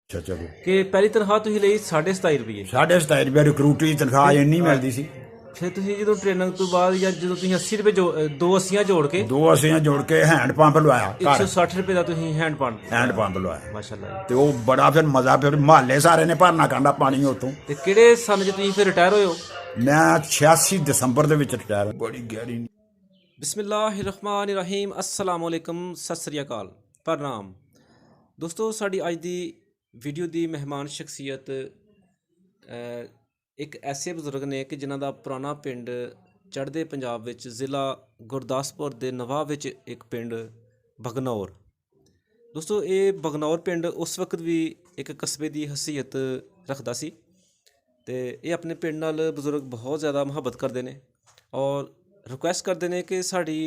ਅੱਛਾ ਚਲੋ ਕਿ ਪਹਿਲੀ ਤਨਖਾਹ ਤੁਸੀਂ ਲਈ 27.5 ਰੁਪਏ। 27.5 ਰੁਪਏ ਰਿਕਰੂਟਰੀ ਤਨਖਾਹ ਇੰਨੀ ਮਿਲਦੀ ਸੀ। ਫਿਰ ਤੁਸੀਂ ਜਦੋਂ ਟ੍ਰੇਨਿੰਗ ਤੋਂ ਬਾਅਦ ਜਾਂ ਜਦੋਂ ਤੁਸੀਂ 80 ਰੁਪਏ ਦੋ 80 ਜੋੜ ਕੇ ਦੋ ਅਸੀਂ ਜੋੜ ਕੇ ਹੈਂਡ ਪੰਪ ਲਵਾਇਆ ਘਰ, 160 ਰੁਪਏ ਦਾ ਤੁਸੀਂ ਹੈਂਡ ਪੰਪ ਲਵਾਇਆ। ਮਾਸ਼ਾਅੱਲਾ। ਤੇ ਉਹ ਬੜਾ ਫਿਰ ਮਜ਼ਾ, ਫਿਰ ਮਹੱਲੇ ਸਾਰੇ ਨੇ ਭਰਨਾ ਕਾਂਡਾ ਪਾਣੀ ਉਤੋਂ। ਤੇ ਕਿਹੜੇ ਸਾਲ 'ਚ ਤੁਸੀਂ ਫਿਰ ਰਿਟਾਇਰ ਹੋਏ ਹੋ? ਮੈਂ 86 ਦਸੰਬਰ ਦੇ ਵਿੱਚ ਰਿਟਾਇਰ। ਬੜੀ ਗਹਿਰੀ। ਬਿਸਮਿਲ੍ਲਾਹਿਰਰਹਿਮਾਨਿਰਰਹੀਮ। अस्सलाम वालेकुम, सत श्री अकाल, प्रणाम दोस्तों। साड़ी अज की वीडियो की मेहमान शख्सियत एक ऐसे बजुर्ग ने कि जिन्हों का पुराना पिंड चढ़ते पंजाब विच जिला गुरदासपुर के नवाब विच एक पिंड बगनौर। दोस्तों ये बगनौर पिंड उस वक्त भी एक कस्बे की हैसीयत रखता सी ते ये अपने पिंड नाल बजुर्ग बहुत ज़्यादा मुहब्बत करते हैं और रिक्वेस्ट करते हैं कि साड़ी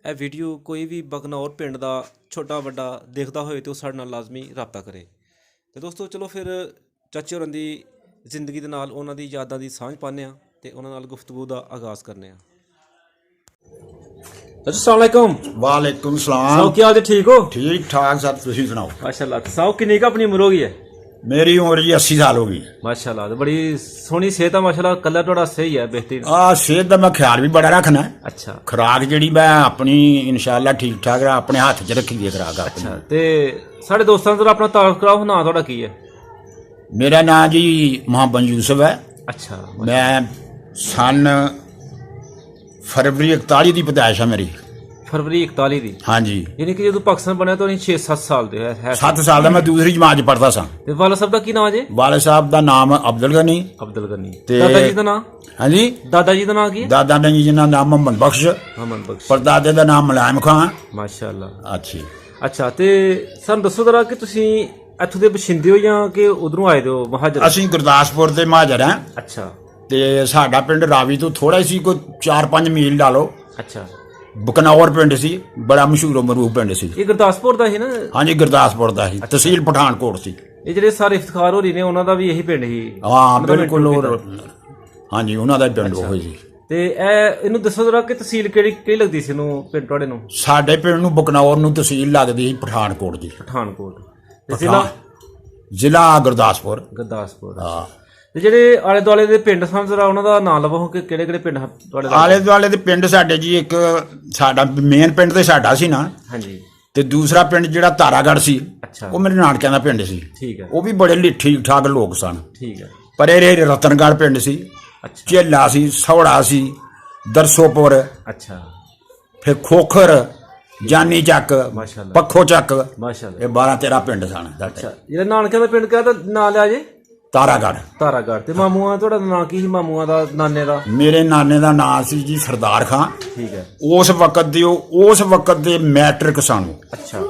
ਇਹ ਵੀਡੀਓ ਕੋਈ ਵੀ ਬਗਨੌਰ ਪਿੰਡ ਦਾ ਛੋਟਾ ਵੱਡਾ ਦੇਖਦਾ ਹੋਏ ਤਾਂ ਉਹ ਸਾਡੇ ਨਾਲ ਲਾਜ਼ਮੀ ਰਾਬਤਾ ਕਰੇ। ਤੇ ਦੋਸਤੋ ਚਲੋ ਫਿਰ ਚਾਚੇ ਹੋਰਾਂ ਦੀ ਜ਼ਿੰਦਗੀ ਦੇ ਨਾਲ ਉਹਨਾਂ ਦੀ ਯਾਦਾਂ ਦੀ ਸਾਂਝ ਪਾਉਂਦੇ ਹਾਂ ਤੇ ਉਹਨਾਂ ਨਾਲ ਗੁਫ਼ਤਗੂ ਦਾ ਆਗਾਜ਼ ਕਰਨੇ ਆ। ਚਾਚਾ अस्सलाम वालेकुम। वालेकुम साहब सलाम। क्या हाल है, ठीक हो? ठीक ठाक सर, तुसी सुनाओ। माशाल्लाह। साहब कितनी का अपनी उम्र हो गई है? मेरी उम्र जी 80 साल हो गई। माशाल्लाह। तो बड़ी सोहनी सेहत है माशाल्लाह, कलर थोड़ा सही है, बेहतरीन। सेहत का मैं ख्याल भी बड़ा रखना। अच्छा। खुराक जी मैं अपनी इंशाल्लाह ठीक ठाक अपने हाथ च रखी है खुराक। अच्छा। ते साढ़े दोस्तों से अपना तारुफ कराओ, नाम थोड़ा की है? मेरा नाम जी मोहम्मद यूसुफ है। अच्छा। मैं सन फरवरी 41 की पैदाइश है मेरी। फरवरी 41 दी? हाँ जी। यानी कि जो पाकिस्तान बनया तो 6-7 साल दे है। 7 साल का मैं दूसरी जमात च पढ़ता सा। ते वाला साहब दा की नाम है? वाले साहब का नाम अब्दुल गनी। अब्दुल गनी। ते दादा जी दा नाम? हाँ जी। दादा जी दा नाम की? दादा जी का नाम मोहम्मद बख्श। मोहम्मद बख्श। परदादे का नाम मुलायम खान। माशाअल्लाह। अच्छी। अच्छा। ते सन दसो जरा कि तुसी इत्थों दे बशिंदे हो या कि उधरों आए हो महाजर? ਅਸੀਂ ਗੁਰਦਾਸਪੁਰ ਦੇ महाजर हैं। अच्छा। ਤੇ ਸਾਡਾ ਪਿੰਡ ਰਾਵੀ ਤੋਂ ਥੋੜਾ ਹੀ ਸੀ, ਕੋਈ 4-5 ਮੀਲ ਲਾ ਲਓ। अच्छा। ਬਕਨੌਰ ਪਿੰਡ ਸੀ, ਬੜਾ ਮਸ਼ਹੂਰ ਮਰੂਫ ਪਿੰਡ ਸੀ। ਇਹ ਗੁਰਦਾਸਪੁਰ ਦਾ ਹੀ ਨਾ? ਹਾਂਜੀ ਗੁਰਦਾਸਪੁਰ ਦਾ ਸੀ, ਤਹਿਸੀਲ ਪਠਾਨਕੋਟ ਸੀ। ਇਹ ਜਿਹੜੇ ਸਾਰੇ ਇਫਤਖਾਰ ਹੋ ਰਹੀ ਨੇ ਉਹਨਾਂ ਦਾ ਵੀ ਇਹੀ ਪਿੰਡ ਹੀ? ਹਾਂ ਬਿਲਕੁਲ। ਹਾਂਜੀ ਉਹਨਾਂ ਦਾ ਪਿੰਡ ਉਹ ਸੀ। ਤੇ ਇਹ ਇਹਨੂੰ ਦੱਸੋ ਜਰਾ ਕਿ ਤਹਿਸੀਲ ਕਿਹੜੀ ਲੱਗਦੀ ਸੀ ਇਹਨੂੰ, ਪਿੰਡ ਤੁਹਾਡੇ ਨੂੰ? ਸਾਡੇ ਪਿੰਡ ਨੂੰ ਬਕਨੌਰ ਨੂੰ ਤਹਿਸੀਲ ਲੱਗਦੀ ਸੀ ਪਠਾਨਕੋਟ ਦੀ। ਪਠਾਨਕੋਟ। ਤੇ ਜ਼ਿਲ੍ਹਾ ਗੁਰਦਾਸਪੁਰ। ਗੁਰਦਾਸਪੁਰ। ਹਾਂ। ਤੇ ਜਿਹੜੇ ਆਲੇ ਦੁਆਲੇ ਦੇ ਪਿੰਡ ਸਨ ਜਰਾ ਉਹਨਾਂ ਦਾ ਨਾਮ ਲਵੋ ਕਿ ਕਿਹੜੇ ਕਿਹੜੇ ਪਿੰਡ ਤੁਹਾਡੇ? ਆਲੇ ਦੁਆਲੇ ਦੇ ਪਿੰਡ ਸਾਡੇ ਜੀ, ਇੱਕ ਸਾਡਾ ਮੇਨ ਪਿੰਡ ਤੇ ਸਾਡਾ ਸੀ ਨਾ। ਹਾਂਜੀ। ਤੇ ਦੂਸਰਾ ਪਿੰਡ ਜਿਹੜਾ ਤਾਰਾਗੜ੍ਹ ਸੀ, ਅੱਛਾ, ਉਹ ਮੇਰੇ ਨਾਨਕਿਆਂ ਦਾ ਪਿੰਡ ਸੀ। ਠੀਕ ਹੈ। ਉਹ ਵੀ ਬੜੇ ਠੀਕ ਠਾਕ ਲੋਕ ਸਨ। ਠੀਕ ਹੈ। ਪਰ ਇਹ ਰਤਨਗੜ੍ਹ ਪਿੰਡ ਸੀ। ਅੱਛਾ। ਝੇਲਾ ਸੀ, ਸੌੜਾ ਸੀ, ਦਰਸੋਪੁਰ, ਅੱਛਾ, ਫਿਰ ਖੋਖਰ, ਜਾਨੀ ਚੱਕ, ਮਾਸ਼ਾਅੱਲਾ, ਪੱਖੋ ਚੱਕ, ਮਾਸ਼ਾਅੱਲਾ। ਇਹ 12-13 ਪਿੰਡ ਸਨ। ਅੱਛਾ। ਜਿਹੜਾ ਨਾਨਕਿਆਂ ਦਾ ਪਿੰਡ ਕਿਹਾ ਤਾਂ ਨਾਂ ਲਿਆ ਜੇ? ਤਾਰਾਗੜ੍ਹ। ਤਾਰਾਗੜ੍ਹ। ਤੇ ਮਾਮੂਆਂ ਤੁਹਾਡਾ ਨਾਂ ਕੀ ਸੀ, ਮਾਮੂਆਂ ਦਾ, ਨਾਨੇ ਦਾ? ਮੇਰੇ ਨਾਨੇ ਦਾ ਨਾਂ ਸੀ ਜੀ ਸਰਦਾਰ ਖਾਂ। ਠੀਕ ਹੈ। ਉਸ ਵਕਤ ਦੇ ਮੈਟ੍ਰਿਕ ਸਨ। ਅੱਛਾ।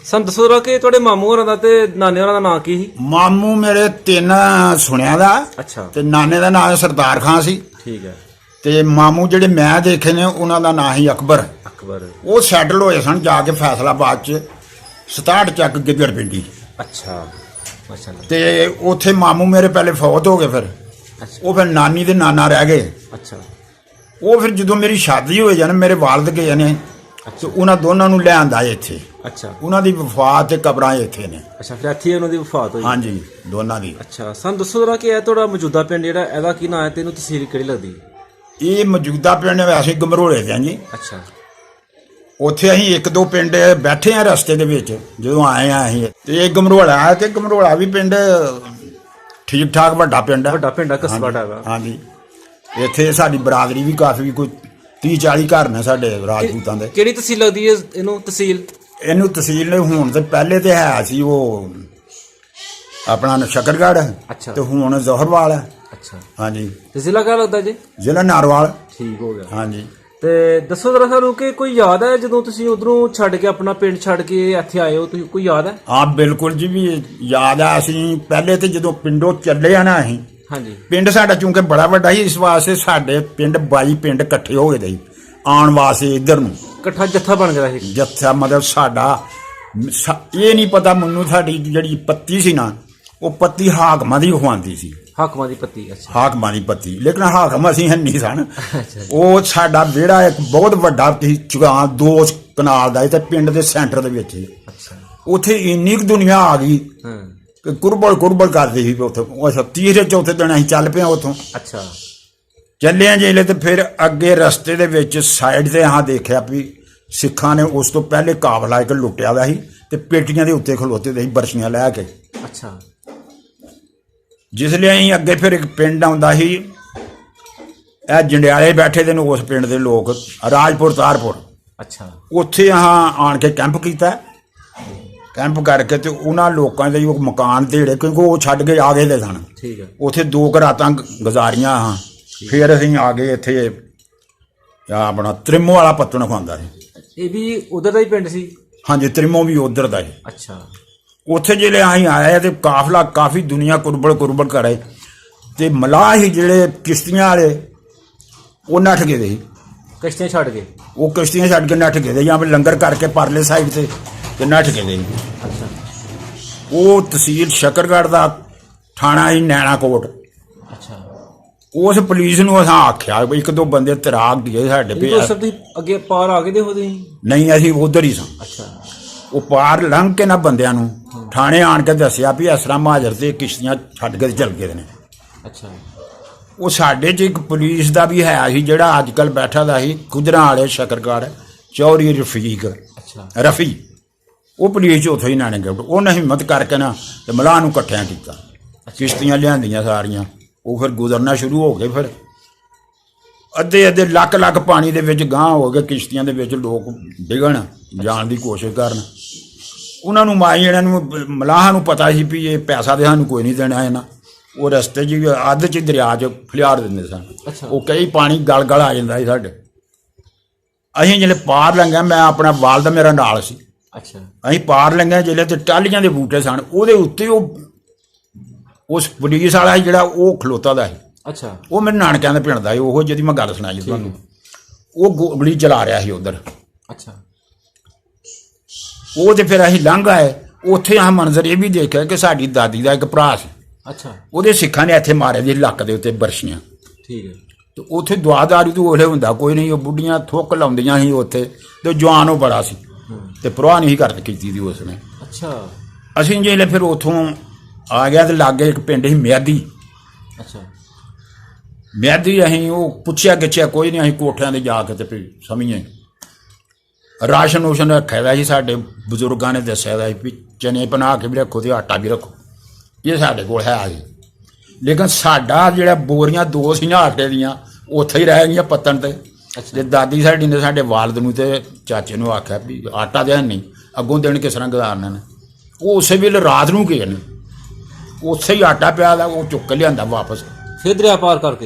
ਸਾਨੂੰ ਦੱਸੋ ਜਰਾ ਕਿ ਤੁਹਾਡੇ ਮਾਮੂ ਹੋਰਾਂ ਦਾ ਤੇ ਨਾਨੇ ਹੋਰਾਂ ਦਾ ਨਾਂ ਕੀ ਸੀ? ਮਾਮੂ ਮੇਰੇ 3 ਸੁਣਿਆ ਦਾ। ਅੱਛਾ। ਤੇ ਨਾਨੇ ਦਾ ਨਾਂ ਸਰਦਾਰ ਖਾਂ ਸੀ। ਠੀਕ ਹੈ। ਤੇ ਮਾਮੂ ਜਿਹੜੇ ਮੈਂ ਦੇਖੇ ਨੇ ਉਹਨਾਂ ਦਾ ਨਾਂ ਸੀ ਅਕਬਰ। ਅਕਬਰ। ਉਹ ਸੈਟਲ ਹੋਏ ਸਨ ਜਾ ਕੇ ਫੈਸਲਾਬਾਦ ਚ 67 ਚੱਕ ਗਿੱਦੜ ਪਿੰਡੀ। ਅੱਛਾ। ਮਾਸ਼ਾਅੱਲਾ। ਤੇ ਉੱਥੇ ਮਾਮੂ ਮੇਰੇ ਪਹਿਲੇ ਫੌਤ ਹੋ ਗਏ। ਫਿਰ ਉਹ ਫਿਰ ਨਾਨੀ ਦੇ ਨਾਨਾ ਰਹਿ ਗਏ। ਅੱਛਾ। ਉਹ ਫਿਰ ਜਦੋਂ ਮੇਰੀ ਸ਼ਾਦੀ ਹੋਈ ਜਾਨ, ਮੇਰੇ ਵਾਲਦ ਗਏ ਨੇ ਤੇ ਉਹਨਾਂ ਦੋਨਾਂ ਨੂੰ ਲੈ ਆਂਦਾ ਇੱਥੇ। ਅੱਛਾ। ਉਹਨਾਂ ਦੀ ਵਫਾਤ ਤੇ ਕਬਰਾਂ ਇੱਥੇ ਨੇ। ਅੱਛਾ। ਫਿਰ ਇੱਥੇ ਉਹਨਾਂ ਦੀ ਵਫਾਤ ਹੋਈ? ਹਾਂਜੀ, ਦੋਨਾਂ ਦੀ। ਅੱਛਾ। ਸਾਨੂੰ ਦੱਸੋ ਜਰਾ ਕਿ ਇਹ ਤੁਹਾਡਾ ਮੌਜੂਦਾ ਪਿੰਡ ਜਿਹੜਾ ਇਹਦਾ ਕੀ ਨਾਂ ਹੈ ਤੇ ਇਹਨੂੰ ਤਹਿਸੀਲ ਕਿਹੜੀ ਲੱਗਦੀ? ਇਹ ਮੌਜੂਦਾ ਪਿੰਡ ਵੈਸੇ ਗਮਰੋਲੇ ਦੇ ਜੀ। ਅੱਛਾ। ਉੱਥੇ ਅਸੀਂ 1-2 ਪਿੰਡ ਬੈਠੇ ਆ ਰਸਤੇ ਦੇ ਵਿੱਚ ਜਦੋਂ ਆਏ ਆ ਅਸੀਂ। ਤੇ ਇਹ ਗਮਰੋਲਾ ਹੈ ਤੇ ਗਮਰੋਲਾ ਵੀ ਪਿੰਡ ਠੀਕ ਠਾਕ ਵੱਡਾ ਪਿੰਡ ਹੈ। ਵੱਡਾ ਪਿੰਡ ਹੈ, ਕਸਬਾ ਹੈਗਾ। ਹਾਂਜੀ। ਇੱਥੇ ਸਾਡੀ ਬਰਾਦਰੀ ਵੀ ਕਾਫੀ, ਕੋਈ 30-40 ਘਰ ਨੇ ਸਾਡੇ ਰਾਜਪੂਤਾਂ ਦੇ। ਕਿਹੜੀ ਤਹਿਸੀਲ ਲੱਗਦੀ ਹੈ ਇਹਨੂੰ? ਤਹਿਸੀਲ ਤਹਿਸੀਲ ਨੇ ਹੁਣ ਤੇ ਪਹਿਲੇ ਤੇ ਹੈ ਸੀ ਉਹ ਆਪਣਾ ਸ਼ਕਰਗੜ੍ਹ। ਅੱਛਾ। ਤੇ ਹੁਣ ਜ਼ੋਹਰਵਾਲ ਹੈ। ਅੱਛਾ। ਹਾਂਜੀ। ਤੇ ਜ਼ਿਲ੍ਹਾ ਕਿਹੜਾ ਲੱਗਦਾ ਜੀ? ਜ਼ਿਲ੍ਹਾ ਨਾਰਵਾਲ। ਠੀਕ ਹੋ ਗਿਆ। ਹਾਂਜੀ। ਤੇ ਦੱਸੋ ਜਰਾ ਸਾਨੂੰ ਕਿ ਕੋਈ ਯਾਦ ਹੈ ਜਦੋਂ ਤੁਸੀਂ ਉਧਰੋਂ ਛੱਡ ਕੇ ਆਪਣਾ ਪਿੰਡ ਛੱਡ ਕੇ ਇੱਥੇ ਆਏ ਹੋ, ਤੁਸੀਂ ਕੋਈ ਯਾਦ ਹੈ? ਹਾਂ ਬਿਲਕੁਲ ਜੀ, ਵੀ ਯਾਦ ਆ। ਅਸੀਂ ਪਹਿਲੇ ਤੇ ਜਦੋਂ ਪਿੰਡੋਂ ਚੱਲੇ ਆ ਨਾ, ਅਸੀਂ ਹਾਂਜੀ, ਪਿੰਡ ਸਾਡਾ ਚੂੰਕਿ ਬੜਾ ਵੱਡਾ ਸੀ, ਇਸ ਵਾਸਤੇ ਸਾਡੇ ਪਿੰਡ 22 ਪਿੰਡ ਇਕੱਠੇ ਹੋ ਗਏ ਸੀ ਆਉਣ ਵਾਸਤੇ ਇੱਧਰ ਨੂੰ। ਇਕੱਠਾ ਜੱਥਾ ਬਣ ਗਿਆ ਸੀ? ਜੱਥਾ ਮਤਲਬ ਸਾਡਾ ਇਹ ਨਹੀਂ ਪਤਾ ਮੈਨੂੰ, ਸਾਡੀ ਜਿਹੜੀ ਪੱਤੀ ਸੀ ਨਾ, ਉਹ ਪੱਤੀ ਹਾਕਮਾਂ ਦੀ ਖਵਾਉਂਦੀ ਸੀ। ਹਾਕਮਾਂ ਦੀ ਪੱਤੀ? ਅੱਛਾ। ਹਾਕਮਾਂ ਦੀ ਪੱਤੀ, ਲੇਕਿਨ ਹਾਕਮ ਅਸੀਂ ਨਹੀਂ ਸਨ। ਉਹ ਸਾਡਾ ਵਿਹੜਾ ਇੱਕ ਬਹੁਤ ਵੱਡਾ ਸੀ, ਚੁਗਾਂ 2 ਕਨਾਲ ਦਾ ਤੇ ਪਿੰਡ ਦੇ ਸੈਂਟਰ ਦੇ ਵਿੱਚ। ਅੱਛਾ। ਉੱਥੇ ਇੰਨੀ ਕੁ ਦੁਨੀਆ ਆ ਗਈ ਹਾਂ ਕਿ ਕੁਰਬਲ ਕਰਦੀ ਸੀ ਉੱਥੇ। ਉਹ ਤੀਸਰੇ ਚੌਥੇ ਦਿਨ ਅਸੀਂ ਚੱਲ ਪਏ ਉੱਥੋਂ। ਅੱਛਾ ਚੱਲੇ ਜਿਹੜੇ ਤੇ ਫਿਰ ਅੱਗੇ ਰਸਤੇ ਦੇ ਵਿੱਚ ਸਾਈਡ ਤੇ ਦੇਖਿਆ ਵੀ ਸਿੱਖਾਂ ਨੇ ਉਸ ਤੋਂ ਪਹਿਲੇ ਕਾਫਲਾ ਇੱਕ ਲੁੱਟਿਆ ਦਾ ਸੀ ਤੇ ਪੇਟੀਆਂ ਦੇ ਉੱਤੇ ਖਲੋਤੇ ਦੇ ਸੀ ਬਰਸ਼ੀਆਂ ਲੈ ਕੇ। ਅੱਛਾ ਜਿਸ ਲਈ ਅਸੀਂ ਅੱਗੇ ਫਿਰ ਇੱਕ ਪਿੰਡ ਆਉਂਦਾ ਸੀ, ਇਹ ਜੰਡਿਆਲੇ ਬੈਠੇ ਦੇ ਨੇ ਉਸ ਪਿੰਡ ਦੇ ਲੋਕ, ਰਾਜਪੁਰ ਤਾਰਪੁਰ। ਅੱਛਾ ਉੱਥੇ ਆਣ ਕੇ ਕੈਂਪ ਕੀਤਾ। ਕੈਂਪ ਕਰਕੇ ਤੇ ਉਹਨਾਂ ਲੋਕਾਂ ਦੇ ਉਹ ਮਕਾਨ ਢੇੜੇ, ਕਿਉਂਕਿ ਉਹ ਛੱਡ ਕੇ ਆ ਗਏ ਦੇ ਸਨ। ਠੀਕ ਹੈ। ਉੱਥੇ 2 ਕੁ ਰਾਤਾਂ ਗੁਜ਼ਾਰੀਆਂ ਫਿਰ ਅਸੀਂ ਆ ਗਏ ਇੱਥੇ ਆਪਣਾ ਤ੍ਰਿਮੋ ਵਾਲਾ ਪੱਤਣ ਖਾਂਦਾ ਸੀ। ਇਹ ਵੀ ਉਧਰ ਦਾ ਹੀ ਪਿੰਡ ਸੀ? ਹਾਂਜੀ, ਤ੍ਰਿਮੋ ਵੀ ਉਧਰ ਦਾ ਸੀ। ਅੱਛਾ। ਉੱਥੇ ਜਿਹੜੇ ਅਸੀਂ ਆਏ ਤੇ ਕਾਫਲਾ ਕਾਫੀ ਦੁਨੀਆ ਕੁਰਬਲ ਕਰੇ ਤੇ ਮਲਾਹ ਹੀ ਜਿਹੜੇ ਕਿਸ਼ਤੀਆਂ ਵਾਲੇ ਉਹ ਨੱਠ ਗਏ ਸੀ। ਕਿਸ਼ਤੀਆਂ ਛੱਡ ਕੇ? ਉਹ ਕਿਸ਼ਤੀਆਂ ਛੱਡ ਕੇ ਨੱਠ ਗਏ ਜਾਂ ਲੰਗਰ ਕਰਕੇ ਪਰਲੇ ਸਾਈਡ ਤੇ ਨੱਠ ਗਏ ਸੀ। ਅੱਛਾ। ਉਹ ਤਹਿਸੀਲ ਸ਼ਕਰਗੜ੍ਹ ਦਾ ਥਾਣਾ ਸੀ ਨੈਣਾਕੋਟ। ਅੱਛਾ। ਉਸ ਪੁਲਿਸ ਨੂੰ ਅਸਾਂ ਆਖਿਆ ਵੀ 1-2 ਬੰਦੇ ਤਰਾਕ ਗਏ ਸਾਡੇ ਵੀ ਅੱਗੇ ਪਾਰ ਆ ਗਏ ਦੇ ਹੋ ਤੁਸੀਂ? ਨਹੀਂ, ਅਸੀਂ ਉਧਰ ਹੀ ਸਾਂ। ਅੱਛਾ। ਉਹ ਪਾਰ ਲੰਘ ਕੇ ਨਾ ਬੰਦਿਆਂ ਨੂੰ ਥਾਣੇ ਆਣ ਕੇ ਦੱਸਿਆ ਵੀ ਇਸ ਤਰ੍ਹਾਂ ਮਹਾਜਰ ਤੇ ਕਿਸ਼ਤੀਆਂ ਛੱਡ ਕੇ ਚੱਲ ਗਏ ਨੇ। ਅੱਛਾ। ਉਹ ਸਾਡੇ 'ਚ ਇੱਕ ਪੁਲਿਸ ਦਾ ਵੀ ਹੈ ਸੀ ਜਿਹੜਾ ਅੱਜ ਕੱਲ੍ਹ ਬੈਠਾ ਦਾ ਸੀ ਕੁਦਰਾਂ ਵਾਲੇ ਸ਼ਕਰਗੜ੍ਹ, ਚੌਧਰੀ ਰਫੀਕ। ਅੱਛਾ। ਰਫੀ ਉਹ ਪੁਲਿਸ 'ਚ ਉੱਥੇ ਹੀ ਨਾਣੇ ਗਏ। ਉਹਨੇ ਹਿੰਮਤ ਕਰਕੇ ਨਾ ਤੇ ਮਲਾਹ ਨੂੰ ਇਕੱਠਿਆਂ ਕੀਤਾ। ਕਿਸ਼ਤੀਆਂ ਲਿਆਂਦੀਆਂ ਸਾਰੀਆਂ, ਉਹ ਫਿਰ ਗੁਜ਼ਰਨਾ ਸ਼ੁਰੂ ਹੋ ਗਏ। ਫਿਰ ਅੱਧੇ ਲੱਖ ਪਾਣੀ ਦੇ ਵਿੱਚ ਗਾਂਹ ਹੋ ਗਏ ਕਿਸ਼ਤੀਆਂ ਦੇ ਵਿੱਚ, ਲੋਕ ਡਿੱਗਣ ਜਾਣ ਦੀ ਕੋਸ਼ਿਸ਼ ਕਰਨ। ਉਹਨਾਂ ਨੂੰ ਇਹਨਾਂ ਨੂੰ ਮਲਾਹਾਂ ਨੂੰ ਪਤਾ ਸੀ ਵੀ ਇਹ ਪੈਸਾ ਤੇ ਸਾਨੂੰ ਕੋਈ ਨਹੀਂ ਦੇਣਾ ਇਹਨਾਂ। ਉਹ ਰਸਤੇ 'ਚ ਅੱਧ 'ਚ ਦਰਿਆ 'ਚ ਫਲਿਆਰ ਦਿੰਦੇ ਸਨ। ਉਹ ਕਈ ਪਾਣੀ ਗਲ ਆ ਜਾਂਦਾ ਸੀ ਸਾਡੇ। ਅਸੀਂ ਜਿਹੜੇ ਪਾਰ ਲੰਘਿਆ, ਮੈਂ ਆਪਣਾ ਵਾਲਦ ਮੇਰਾ ਨਾਲ ਸੀ। ਅੱਛਾ। ਅਸੀਂ ਪਾਰ ਲੰਘਿਆ ਜਿਹੜੇ ਤੇ ਟਾਹਲੀਆਂ ਦੇ ਬੂਟੇ ਸਨ, ਉਹਦੇ ਉੱਤੇ ਉਸ ਪੁਲਿਸ ਵਾਲਾ ਜਿਹੜਾ ਉਹ ਖਲੋਤਾ ਦਾ ਸੀ। ਅੱਛਾ। ਉਹ ਮੇਰੇ ਨਾਨਕਿਆਂ ਦੇ ਪਿੰਡ ਦਾ ਸੀ, ਉਹ ਜਿਹਦੀ ਮੈਂ ਗੱਲ ਸੁਣਾਈ ਤੁਹਾਨੂੰ। ਉਹ ਗੋਲੀ ਚਲਾ ਰਿਹਾ ਸੀ ਉਧਰ। ਅੱਛਾ। ਉਹ ਤੇ ਫਿਰ ਅਸੀਂ ਲੰਘ ਆਏ। ਉੱਥੇ ਮੰਜ਼ਰ ਇਹ ਵੀ ਦੇਖਿਆ ਕਿ ਸਾਡੀ ਦਾਦੀ ਦਾ ਇੱਕ ਭਰਾ ਸੀ। ਅੱਛਾ। ਉਹਦੇ ਸਿੱਖਾਂ ਨੇ ਇੱਥੇ ਮਾਰੇ ਦੀ ਲੱਕ ਦੇ ਉੱਤੇ ਬਰਸ਼ੀਆਂ। ਠੀਕ ਹੈ। ਤੇ ਉੱਥੇ ਦੁਆਦਾਰੀ ਤੋਂ ਉਹਲੇ ਹੁੰਦਾ ਕੋਈ ਨਹੀਂ, ਉਹ ਬੁੱਢੀਆਂ ਥੁੱਕ ਲਾਉਂਦੀਆਂ ਸੀ ਉੱਥੇ, ਤੇ ਜਵਾਨ ਉਹ ਬੜਾ ਸੀ ਤੇ ਪਰਵਾਹ ਨਹੀਂ ਕੀਤੀ ਦੀ ਉਸਨੇ। ਅੱਛਾ। ਅਸੀਂ ਜਿਹੜੇ ਫਿਰ ਉੱਥੋਂ ਆ ਗਿਆ ਤੇ ਲਾਗੇ ਇੱਕ ਪਿੰਡ ਸੀ ਮਿਆਦੀ। ਅੱਛਾ। ਮਿਆਦੀ ਅਸੀਂ ਉਹ ਪੁੱਛਿਆ ਗਿੱਛਿਆ ਕੋਈ ਨਹੀਂ, ਅਸੀਂ ਕੋਠਿਆਂ ਦੇ ਜਾ ਕੇ ਤੇ ਫਿਰ ਸਮਝੇ ਰਾਸ਼ਨ ਉਸ਼ਨ ਰੱਖਿਆ ਦਾ ਸੀ। ਸਾਡੇ ਬਜ਼ੁਰਗਾਂ ਨੇ ਦੱਸਿਆ ਦਾ ਵੀ ਚਨੇ ਬਣਾ ਕੇ ਵੀ ਰੱਖੋ ਤੇ ਆਟਾ ਵੀ ਰੱਖੋ, ਇਹ ਸਾਡੇ ਕੋਲ ਹੈ ਜੀ। ਲੇਕਿਨ ਸਾਡਾ ਜਿਹੜਾ ਬੋਰੀਆਂ 2 ਸੀ ਨਾ ਆਟੇ ਦੀਆਂ, ਉੱਥੇ ਹੀ ਰਹਿ ਗਈਆਂ ਪੱਤਣ ਤੇ। ਤੇ ਦਾਦੀ ਸਾਡੀ ਨੇ ਸਾਡੇ ਵਾਲਦ ਨੂੰ ਤੇ ਚਾਚੇ ਨੂੰ ਆਖਿਆ ਵੀ ਆਟਾ ਦੇ ਨਹੀਂ, ਅੱਗੋਂ ਦਿਨ ਕਿਸ ਤਰ੍ਹਾਂ ਗੁਜ਼ਾਰਨਾ ਨੇ। ਉਹ ਉਸੇ ਵੇਲੇ ਰਾਤ ਨੂੰ ਗਏ ਨੇ, ਉੱਥੇ ਹੀ ਆਟਾ ਪਿਆ ਦਾ, ਉਹ ਚੁੱਕ ਕੇ ਲਿਆਂਦਾ ਵਾਪਸ। ਫਿਰ ਦਰਿਆ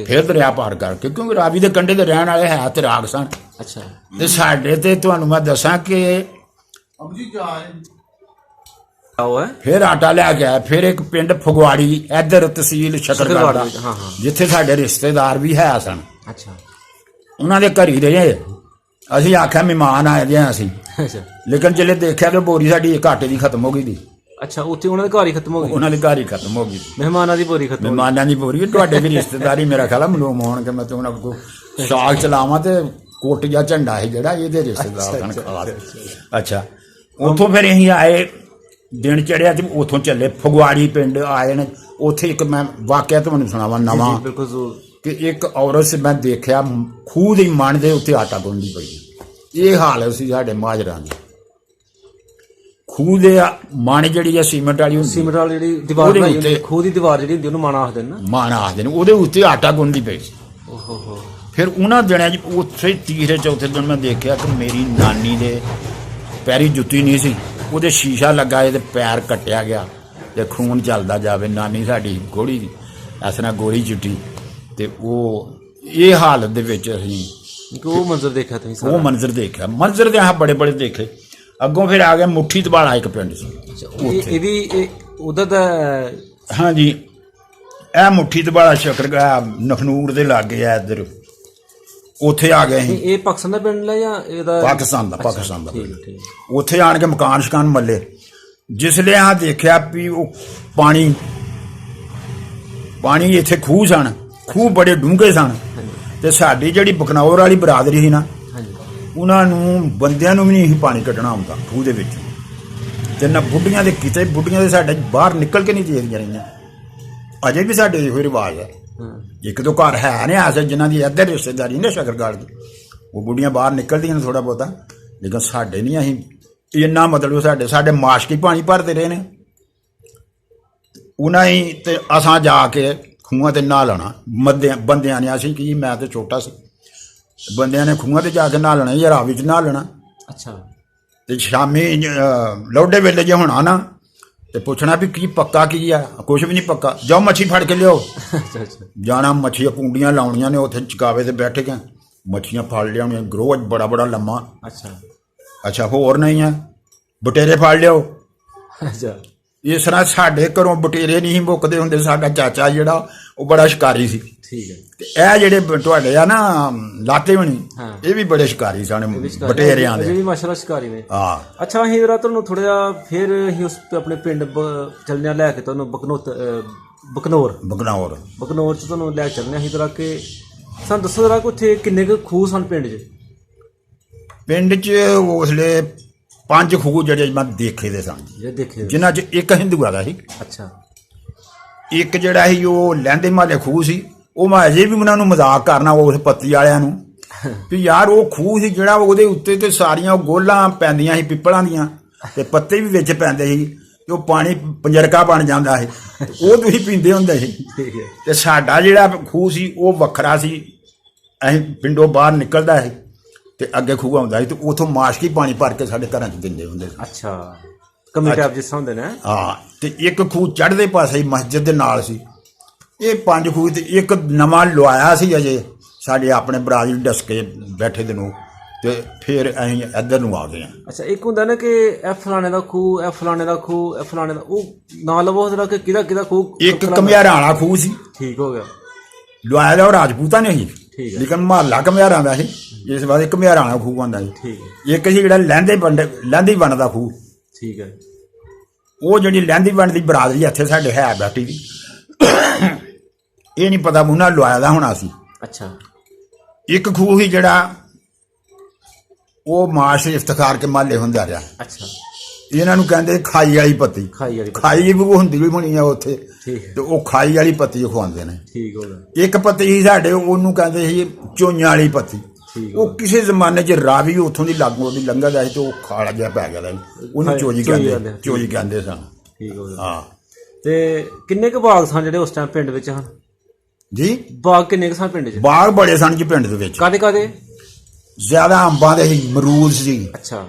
ਪਾਰ ਕਰਕੇ ਕਿਉਂਕਿ ਰਾਵੀ ਦੇ ਕੰਢੇ ਤੇ ਰਹਿਣ ਵਾਲੇ ਹੈ ਤੇ ਰਾਗ ਸਨ। ਅੱਛਾ। ਤੇ ਸਾਡੇ ਤੇ ਤੁਹਾਨੂੰ ਮੈਂ ਦੱਸਾਂ ਕਿ ਫਿਰ ਆਟਾ ਲੈ ਕੇ ਆਇਆ। ਫਿਰ ਇੱਕ ਪਿੰਡ ਫਗਵਾੜੀ, ਇੱਧਰ ਤਹਿਸੀਲ ਸ਼ਕਰਗੜ੍ਹ ਦਾ, ਜਿੱਥੇ ਸਾਡੇ ਰਿਸ਼ਤੇਦਾਰ ਵੀ ਹੈ ਸਨ। ਅੱਛਾ। ਉਹਨਾਂ ਦੇ ਘਰ ਹੀ ਰਹੇ। ਅਸੀਂ ਆਖਿਆ ਮਹਿਮਾਨ ਆਏ ਦੇ ਅਸੀਂ। ਲੇਕਿਨ ਜਿਹੜੇ ਦੇਖਿਆ ਕਿ ਬੋਰੀ ਸਾਡੀ ਆਟੇ ਦੀ ਖਤਮ ਹੋ ਗਈ ਦੀ। ਅੱਛਾ। ਉੱਥੇ ਉਹਨਾਂ ਦੇ ਘਰ ਹੀ ਖਤਮ ਹੋ ਗਈ? ਉਹਨਾਂ ਦੇ ਘਰ ਹੀ ਖਤਮ ਹੋ ਗਈ। ਮਹਿਮਾਨਾਂ ਦੀ ਬੋਰੀ ਖਤਮ? ਮਹਿਮਾਨਾਂ ਦੀ ਬੋਰੀ। ਤੁਹਾਡੇ ਵੀ ਰਿਸ਼ਤੇਦਾਰੀ ਮੇਰਾ ਖਿਆਲ ਮਲੂਮ ਹੋਣਗੇ। ਮੈਂ ਤੇ ਉਹਨਾਂ ਕੋਲ ਸਾਗ ਚਲਾਵਾਂ ਤੇ ਕੋਟੀਆ ਝੰਡਾ ਹੈ ਜਿਹੜਾ ਇਹਦੇ ਰਿਸ਼ਤੇਦਾਰ ਸਨ ਖਾਸ। ਅੱਛਾ। ਉੱਥੋਂ ਫਿਰ ਅਸੀਂ ਆਏ, ਦਿਨ ਚੜਿਆ ਤੇ ਉੱਥੋਂ ਚੱਲੇ ਫਗਵਾੜੀ ਪਿੰਡ ਆਏ ਨੇ। ਉੱਥੇ ਇੱਕ ਮੈਂ ਵਾਕਿਆ ਤੁਹਾਨੂੰ ਸੁਣਾਵਾਂ ਨਵਾਂ ਕਿ ਇੱਕ ਔਰਤ ਸੀ, ਮੈਂ ਦੇਖਿਆ ਖੂਹ ਦੀ ਮਣ ਦੇ ਉੱਤੇ ਆਟਾ ਗੁੰਨਦੀ ਪਈ। ਇਹ ਹਾਲ ਸੀ ਸਾਡੇ ਮਾਜਰਾਂ ਦੀ। ਖੂਹ ਦੇ ਮਣ ਜਿਹੜੀ ਆ ਸੀਮੈਂਟ ਵਾਲੀ ਜਿਹੜੀ ਦੀਵਾਰ ਬਣਾਈ ਹੁੰਦੀ, ਖੂਹ ਦੀ ਦੀਵਾਰ ਜਿਹੜੀ ਹੁੰਦੀ ਉਹਨੂੰ ਮਾਣਾ ਆਖਦੇ ਨੇ। ਮਾਣਾ ਆਖਦੇ ਨੇ। ਉਹਦੇ ਉੱਤੇ ਆਟਾ ਗੁੰਨਦੀ ਪਈ ਸੀ। ਫਿਰ ਉਹਨਾਂ ਦਿਨਾਂ 'ਚ ਉੱਥੇ ਤੀਸਰੇ ਚੌਥੇ ਦਿਨ ਮੈਂ ਦੇਖਿਆ ਕਿ ਮੇਰੀ ਨਾਨੀ ਦੇ ਪੈਰੀ ਜੁੱਤੀ ਨਹੀਂ ਸੀ, ਉਹਦੇ ਸ਼ੀਸ਼ਾ ਲੱਗਾ ਤੇ ਪੈਰ ਕੱਟਿਆ ਗਿਆ ਤੇ ਖੂਨ ਚੱਲਦਾ ਜਾਵੇ। ਨਾਨੀ ਸਾਡੀ ਗੋਲੀ ਦੀ ਇਸ ਤਰ੍ਹਾਂ ਗੋਲੀ ਚੁੱਟੀ। ਤੇ ਉਹ ਇਹ ਹਾਲਤ ਦੇ ਵਿੱਚ ਅਸੀਂ ਉਹ ਮੰਜ਼ਰ ਦੇਖਿਆ ਤੁਸੀਂ? ਉਹ ਮੰਜ਼ਰ ਦੇਖਿਆ। ਮੰਜ਼ਰ ਦੇ ਬੜੇ ਬੜੇ ਦੇਖੇ। ਅੱਗੋਂ ਫਿਰ ਆ ਗਿਆ ਮੁੱਠੀ ਦਬਾਲਾ ਇੱਕ ਪਿੰਡ ਸੀ। ਇਹ ਵੀ ਉਧਰ ਦਾ? ਹਾਂਜੀ। ਇਹ ਮੁੱਠੀ ਦਬਾਲਾ ਸ਼ਕਰਗੜ੍ਹ ਨਖਨੂਰ ਦੇ ਲਾਗੇ ਆ ਇੱਧਰ। ਉੱਥੇ ਆ ਗਏ ਅਸੀਂ। ਇਹ ਪਾਕਿਸਤਾਨ ਦਾ ਪਿੰਡ ਹੈ ਜਾਂ ਇਹਦਾ? ਪਾਕਿਸਤਾਨ ਦਾ। ਉੱਥੇ ਆਣ ਕੇ ਮਕਾਨ ਸ਼ਕਾਨ ਮੱਲੇ। ਜਿਸ ਲਈ ਦੇਖਿਆ ਵੀ ਉਹ ਪਾਣੀ ਇੱਥੇ ਖੂਹ ਸਨ, ਖੂਹ ਬੜੇ ਡੂੰਘੇ ਸਨ। ਤੇ ਸਾਡੀ ਜਿਹੜੀ ਬਕਨੌਰ ਵਾਲੀ ਬਰਾਦਰੀ ਸੀ ਨਾ, ਉਹਨਾਂ ਨੂੰ ਬੰਦਿਆਂ ਨੂੰ ਵੀ ਨਹੀਂ ਪਾਣੀ ਕੱਢਣਾ ਆਉਂਦਾ ਖੂਹ ਦੇ ਵਿੱਚ। ਤੇ ਨਾ ਬੁੱਢੀਆਂ ਦੇ ਕਿਤੇ ਬੁੱਢੀਆਂ ਦੇ ਸਾਡੇ ਬਾਹਰ ਨਿਕਲ ਕੇ ਨਹੀਂ ਦੇਖਦੀਆਂ ਰਹੀਆਂ। ਅਜੇ ਵੀ ਸਾਡੇ ਇਹੋ ਰਿਵਾਜ ਹੈ। ਇੱਕ ਦੋ ਘਰ ਹੈ ਨੇ ਐਸੇ ਜਿਨ੍ਹਾਂ ਦੀ ਇੱਧਰ ਰਿਸ਼ਤੇਦਾਰੀ ਨੇ ਸ਼ਕਰਗੜ੍ਹ ਦੀ, ਉਹ ਬੁੱਢੀਆਂ ਬਾਹਰ ਨਿਕਲਦੀਆਂ ਨੇ ਥੋੜ੍ਹਾ ਬਹੁਤਾ, ਲੇਕਿਨ ਸਾਡੇ ਨਹੀਂ। ਅਸੀਂ ਇੰਨਾ ਮਤਲਬ ਸਾਡੇ ਮਾਸ਼ਕੀ ਪਾਣੀ ਭਰਦੇ ਰਹੇ ਨੇ ਉਹਨਾਂ ਹੀ, ਤੇ ਅਸਾਂ ਜਾ ਕੇ ਖੂਹਾਂ 'ਤੇ ਨਹਾ ਲੈਣਾ। ਬੰਦਿਆਂ ਨੇ, ਅਸੀਂ ਕੀ, ਮੈਂ ਤਾਂ ਛੋਟਾ ਸੀ, ਬੰਦਿਆਂ ਨੇ ਖੂਹਾਂ 'ਤੇ ਜਾ ਕੇ ਨਹਾ ਲੈਣਾ ਜਾਂ ਰਾਵੀ 'ਚ ਨਹਾ ਲੈਣਾ। ਅੱਛਾ। ਤੇ ਸ਼ਾਮੀ ਲੋਡੇ ਵੇਲੇ ਜੇ ਹੋਣਾ ਨਾ ਤੇ ਪੁੱਛਣਾ ਵੀ ਕੀ ਪੱਕਾ ਕੀ ਆ, ਕੁਛ ਵੀ ਨਹੀਂ ਪੱਕਾ, ਜਾਓ ਮੱਛੀ ਫੜ ਕੇ ਲਿਆਓ। ਜਾਣਾ ਮੱਛੀਆਂ ਕੁੰਡੀਆਂ ਲਾਉਣੀਆਂ ਨੇ ਉੱਥੇ ਚਕਾਵੇ 'ਤੇ ਬੈਠ ਕੇ, ਮੱਛੀਆਂ ਫੜ ਲਿਆਉਣੀਆਂ, ਗਰੋਹ ਬੜਾ ਬੜਾ ਲੰਮਾ। ਅੱਛਾ ਹੋਰ ਨਹੀਂ ਆ, ਬਟੇਰੇ ਫੜ ਲਿਆਓ। ਅੱਛਾ। ਇਸ ਤਰ੍ਹਾਂ ਸਾਡੇ ਘਰੋਂ ਬਟੇਰੇ ਨਹੀਂ ਮੁੱਕਦੇ ਹੁੰਦੇ। ਸਾਡਾ ਚਾਚਾ ਜਿਹੜਾ ਉਹ ਬੜਾ ਸ਼ਿਕਾਰੀ ਸੀ। ਠੀਕ ਹੈ। ਤੇ ਇਹ ਜਿਹੜੇ ਤੁਹਾਡੇ ਆ ਨਾ ਲਾਤੇ ਹੋਣੀ, ਇਹ ਵੀ ਬੜੇ ਸ਼ਿਕਾਰੀ ਸਨ ਬਟੇਰਿਆਂ ਦੇ। ਵੀ ਮਾਸ਼ਾਅੱਲਾ ਸ਼ਿਕਾਰੀ ਨੇ। ਹਾਂ। ਅੱਛਾ, ਅਸੀਂ ਜਰਾ ਤੁਹਾਨੂੰ ਥੋੜਾ ਜਿਹਾ ਫਿਰ ਅਸੀਂ ਉਸ ਆਪਣੇ ਪਿੰਡ ਚੱਲਦੇ ਲੈ ਕੇ ਤੁਹਾਨੂੰ ਬਕਨੌਰ ਚ ਤੁਹਾਨੂੰ ਲੈ ਚੱਲਦੇ ਅਸੀਂ ਜਰਾ ਕਿ ਸਾਨੂੰ ਦੱਸੋ ਜਰਾ ਕਿ ਉੱਥੇ ਕਿੰਨੇ ਕੁ ਖੂਹ ਸਨ ਪਿੰਡ 'ਚ ਉਸਲੇ 5 ਖੂਹ ਜਿਹੜੇ ਮੈਂ ਦੇਖੇ ਦੇ ਸਨ, ਜਿਨ੍ਹਾਂ 'ਚ ਇੱਕ ਹਿੰਦੂਆਂ ਦਾ ਸੀ। ਅੱਛਾ। ਇੱਕ ਜਿਹੜਾ ਸੀ ਉਹ ਲਹਿੰਦੇ ਮਹੱਲੇ ਖੂਹ ਸੀ। ਉਹ ਮੈਂ ਅਜੇ ਵੀ ਉਹਨਾਂ ਨੂੰ ਮਜ਼ਾਕ ਕਰਨਾ ਉਸ ਪੱਤੀ ਵਾਲਿਆਂ ਨੂੰ ਵੀ ਯਾਰ ਉਹ ਖੂਹ ਸੀ ਜਿਹੜਾ ਉਹਦੇ ਉੱਤੇ ਤੇ ਸਾਰੀਆਂ ਗੋਲਾਂ ਪੈਂਦੀਆਂ ਸੀ ਪਿੱਪਲਾਂ ਦੀਆਂ, ਤੇ ਪੱਤੇ ਵੀ ਵਿੱਚ ਪੈਂਦੇ ਸੀ, ਤੇ ਉਹ ਪਾਣੀ ਪੰਜਰਕਾ ਬਣ ਜਾਂਦਾ ਸੀ, ਉਹ ਤੁਸੀਂ ਪੀਂਦੇ ਹੁੰਦੇ ਸੀ। ਤੇ ਸਾਡਾ ਜਿਹੜਾ ਖੂਹ ਸੀ ਉਹ ਵੱਖਰਾ ਸੀ। ਅਸੀਂ ਪਿੰਡੋਂ ਬਾਹਰ ਨਿਕਲਦਾ ਸੀ ਤੇ ਅੱਗੇ ਖੂਹ ਆਉਂਦਾ ਸੀ, ਤੇ ਉਥੋਂ ਮਾਸ਼ਕੀ ਪਾਣੀ ਭਰ ਕੇ ਸਾਡੇ ਘਰਾਂ 'ਚ ਦਿੰਦੇ ਹੁੰਦੇ ਸੀ। ਅੱਛਾ। ਕਮੇਟੀ ਆਪ ਜਿਸ ਹੁੰਦੇ ਨੇ। ਹਾਂ। ਤੇ ਇੱਕ ਖੂਹ ਚੜ੍ਹਦੇ ਪਾਸੇ ਮਸਜਿਦ ਦੇ ਨਾਲ ਸੀ। ਇਹ 5 ਖੂਹ, ਤੇ ਇੱਕ ਨਵਾਂ ਲਵਾਇਆ ਸੀ ਅਜੇ ਸਾਡੇ ਆਪਣੇ ਬਰਾਦਰੀ ਡਸਕੇ ਬੈਠੇ ਦੇ ਨੂੰ, ਤੇ ਫਿਰ ਅਸੀਂ ਇੱਧਰ ਨੂੰ ਆ ਗਏ ਹਾਂ। ਅੱਛਾ। ਇੱਕ ਹੁੰਦਾ ਨਾ ਕਿ ਇਹ ਫਲਾਣੇ ਦਾ ਖੂਹ, ਇਹ ਫਲਾਣੇ ਦਾ ਖੂਹ, ਇਹ ਫਲਾਣੇ ਦਾ, ਉਹ ਨਾਂ ਲਵੋ ਜਰਾ ਕਿ ਕਿਹਦਾ ਖੂਹ। ਇੱਕ ਘੁਮਿਆਰਾਂ ਵਾਲਾ ਖੂਹ ਸੀ। ਠੀਕ ਹੋ ਗਿਆ। ਲਵਾਇਆ ਦਾ ਉਹ ਰਾਜਪੂਤਾਂ ਨੇ ਸੀ, ਠੀਕ ਹੈ, ਲੇਕਿਨ ਮਹੱਲਾ ਘੁਮਿਆਰਾਂ ਦਾ ਸੀ, ਇਸ ਵਾਰ ਘੁਮਿਆਰਾਂ ਵਾਲਾ ਖੂਹ ਆਉਂਦਾ ਸੀ। ਠੀਕ ਹੈ। ਇੱਕ ਸੀ ਜਿਹੜਾ ਲਹਿੰਦੀ ਵੰਡ ਦਾ ਖੂਹ। ਠੀਕ ਹੈ। ਉਹ ਜਿਹੜੀ ਲਹਿੰਦੀ ਵੰਡ ਦੀ ਬਰਾਦਰੀ ਇੱਥੇ ਸਾਡੇ ਹੈ ਬੈਠੀ ਸੀ, ਇਹ ਨਹੀਂ ਪਤਾ ਉਹਨਾਂ ਲਵਾਇਆ ਦਾ ਹੋਣਾ ਸੀ। ਅੱਛਾ। ਇੱਕ ਖੂਹ ਸੀ ਜਿਹੜਾ ਉਹ ਮਾਸ਼ ਇਫਤਖਾਰ ਕੇ ਮਾਲੇ ਹੁੰਦਾ ਰਿਹਾ। ਅੱਛਾ। ਇਹਨਾਂ ਨੂੰ ਕਹਿੰਦੇ ਖਾਈ ਵਾਲੀ ਪੱਤੀ। ਖਾਈ ਵੀ ਹੁੰਦੀ ਵੀ ਹੋਣੀ ਆ ਉੱਥੇ, ਤੇ ਉਹ ਖਾਈ ਵਾਲੀ ਪੱਤੀ ਖਵਾਉਂਦੇ ਨੇ। ਠੀਕ ਹੋ ਗਿਆ। ਇੱਕ ਪੱਤੀ ਸੀ ਸਾਡੇ, ਉਹਨੂੰ ਕਹਿੰਦੇ ਸੀ ਚੋਈਆਂ ਵਾਲੀ ਪੱਤੀ। ਉਹ ਕਿਸੇ ਜ਼ਮਾਨੇ 'ਚ ਰਾਵੀ ਉੱਥੋਂ ਦੀ ਲਾਗੂ ਦੀ ਲੰਘਦਾ ਸੀ, ਤੇ ਉਹ ਖਾਲਾ ਜਿਹਾ ਪੈ ਗਿਆ, ਉਹਨੂੰ ਚੋਜੀ ਕਹਿੰਦੇ ਸਨ। ਠੀਕ ਹੋ ਗਿਆ। ਹਾਂ। ਤੇ ਕਿੰਨੇ ਕੁ ਬਾਗ ਸਨ ਜਿਹੜੇ ਉਸ ਟਾਈਮ ਪਿੰਡ ਵਿੱਚ ਹਨ ਜੀ? ਬਾਗ ਕਿੰਨੇ ਕੁ ਸਨ ਪਿੰਡ 'ਚ? ਬਾਗ ਬੜੇ ਸਨ ਜੀ ਪਿੰਡ ਦੇ ਵਿੱਚ। ਕਾਦੇ? ਜ਼ਿਆਦਾ ਅੰਬਾਂ ਦੇ ਸੀ, ਮਰੂਦ ਸੀ। ਅੱਛਾ।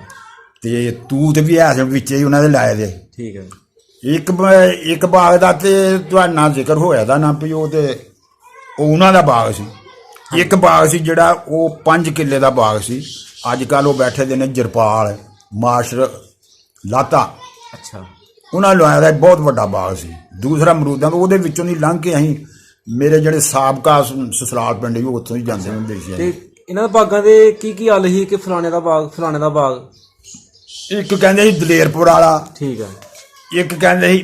ਤੇ ਤੂਤ ਵੀ ਹੈ ਵਿੱਚ ਹੀ ਉਹਨਾਂ ਦੇ ਲਾਏ ਦੇ। ਠੀਕ ਹੈ। ਇੱਕ ਬਾਗ ਦਾ ਤੇ ਤੁਹਾਡਾ ਨਾਲ ਜ਼ਿਕਰ ਹੋਇਆ ਦਾ ਨਾ ਵੀ ਉਹ ਉਹਨਾਂ ਦਾ ਬਾਗ ਸੀ। ਇੱਕ ਬਾਗ ਸੀ ਜਿਹੜਾ ਉਹ 5 ਕਿੱਲੇ ਦਾ ਬਾਗ ਸੀ। ਅੱਜ ਕੱਲ੍ਹ ਉਹ ਬੈਠੇ ਦੇ ਨੇ ਜਰਪਾਲ ਮਾਸ਼ਰ ਲਾਤਾ। ਅੱਛਾ। ਉਹਨਾਂ ਲਵਾਇਆ ਦਾ ਬਹੁਤ ਵੱਡਾ ਬਾਗ ਸੀ। ਦੂਸਰਾ ਮਰੂਦਾਂ ਦਾ, ਉਹਦੇ ਵਿੱਚੋਂ ਦੀ ਲੰਘ ਕੇ ਅਸੀਂ ਮੇਰੇ ਜਿਹੜੇ ਸਾਬਕਾ ਸਸਰਾਲ ਪਿੰਡ ਸੀ ਉੱਥੋਂ ਹੀ ਜਾਂਦੇ ਹੁੰਦੇ ਸੀ। ਤੇ ਇਹਨਾਂ ਬਾਗਾਂ ਦੇ ਕੀ ਹੱਲ ਸੀ ਕਿ ਫਲਾਣੇ ਦਾ ਬਾਗ? ਇੱਕ ਕਹਿੰਦੇ ਸੀ ਦਲੇਰਪੁਰ ਵਾਲਾ। ਠੀਕ ਹੈ। ਇੱਕ ਕਹਿੰਦੇ ਸੀ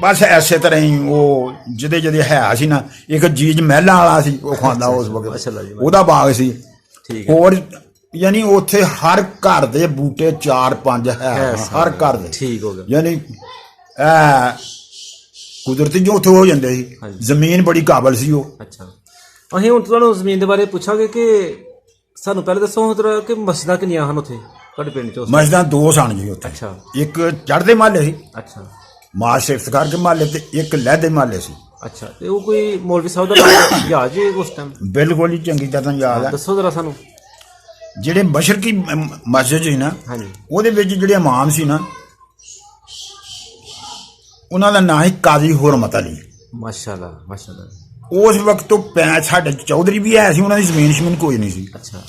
ਬਸ ਐਸੇ ਤਰ੍ਹਾਂ ਹੀ ਉਹ ਜਿਹਦੇ ਹੈ ਸੀ ਨਾ, ਇੱਕ ਜੀਜ ਮਹਿਲਾਂ ਵਾਲਾ ਸੀ, ਉਹ ਖਾਂਦਾ ਉਸ ਵਕਤ, ਉਹਦਾ ਬਾਗ ਸੀ। ਹੋਰ ਯਾਨੀ ਉੱਥੇ ਹਰ ਘਰ ਦੇ ਬੂਟੇ 4-5 ਹੈ, ਹਰ ਘਰ ਦੇ। ਠੀਕ ਹੋ ਗਿਆ। ਯਾਨੀ ਕੁਦਰਤੀ ਜੋ ਉੱਥੇ ਹੋ ਜਾਂਦੇ ਸੀ। ਜ਼ਮੀਨ ਬੜੀ ਕਾਬਲ ਸੀ ਉਹ। ਅੱਛਾ। ਅਸੀਂ ਹੁਣ ਤੁਹਾਨੂੰ ਜ਼ਮੀਨ ਦੇ ਬਾਰੇ ਪੁੱਛਾਂਗੇ ਕਿ ਸਾਨੂੰ ਪਹਿਲੇ ਦੱਸੋ ਕਿ ਮਸਜਿਦਾਂ ਕਿੰਨੀਆਂ ਹਨ ਉੱਥੇ ਤੁਹਾਡੇ ਪਿੰਡ 'ਚ? ਮਸਜਿਦਾਂ 2 ਸਨ ਜੀ ਉੱਥੇ। ਅੱਛਾ। ਇੱਕ ਚੜ੍ਹਦੇ ਮਾਲੇ ਸੀ। ਅੱਛਾ। ਮਾਸ਼ ਇਫਤਖਾਰ ਕੇ ਮਾਲੇ, ਤੇ ਇੱਕ ਲਹਿਦੇ ਮਾਲੇ ਸੀ। ਅੱਛਾ। ਤੇ ਉਹ ਕੋਈ ਮੌਲਵੀ ਸਾਹਿਬ ਦਾ ਨਾਮ ਯਾਦ ਜੀ ਉਸ ਟਾਈਮ? ਬਿਲਕੁਲ ਹੀ ਚੰਗੀ ਤਰ੍ਹਾਂ ਯਾਦ ਹੈ। ਦੱਸੋ ਜ਼ਰਾ ਸਾਨੂੰ। ਜਿਹੜੇ ਮਸ਼ਰਕੀ ਮਸਜਿਦ ਸੀ ਨਾ, ਹਾਂਜੀ, ਉਹਦੇ ਵਿੱਚ ਜਿਹੜੇ ਇਮਾਮ ਸੀ ਨਾ, ਉਹਨਾਂ ਦਾ ਨਾਂ ਸੀ ਕਾਜ਼ੀ ਹੁਰਮਤ ਅਲੀ। ਮਾਸ਼ਾਅੱਲਾ ਮਾਸ਼ਾਅੱਲਾ। ਉਸ ਵਕਤ ਤੋਂ ਸਾਡੇ ਚੌਧਰੀ ਵੀ ਹੈ ਸੀ, ਉਹਨਾਂ ਦੀ ਜ਼ਮੀਨ ਕੋਈ ਨਹੀਂ ਸੀ। ਅੱਛਾ।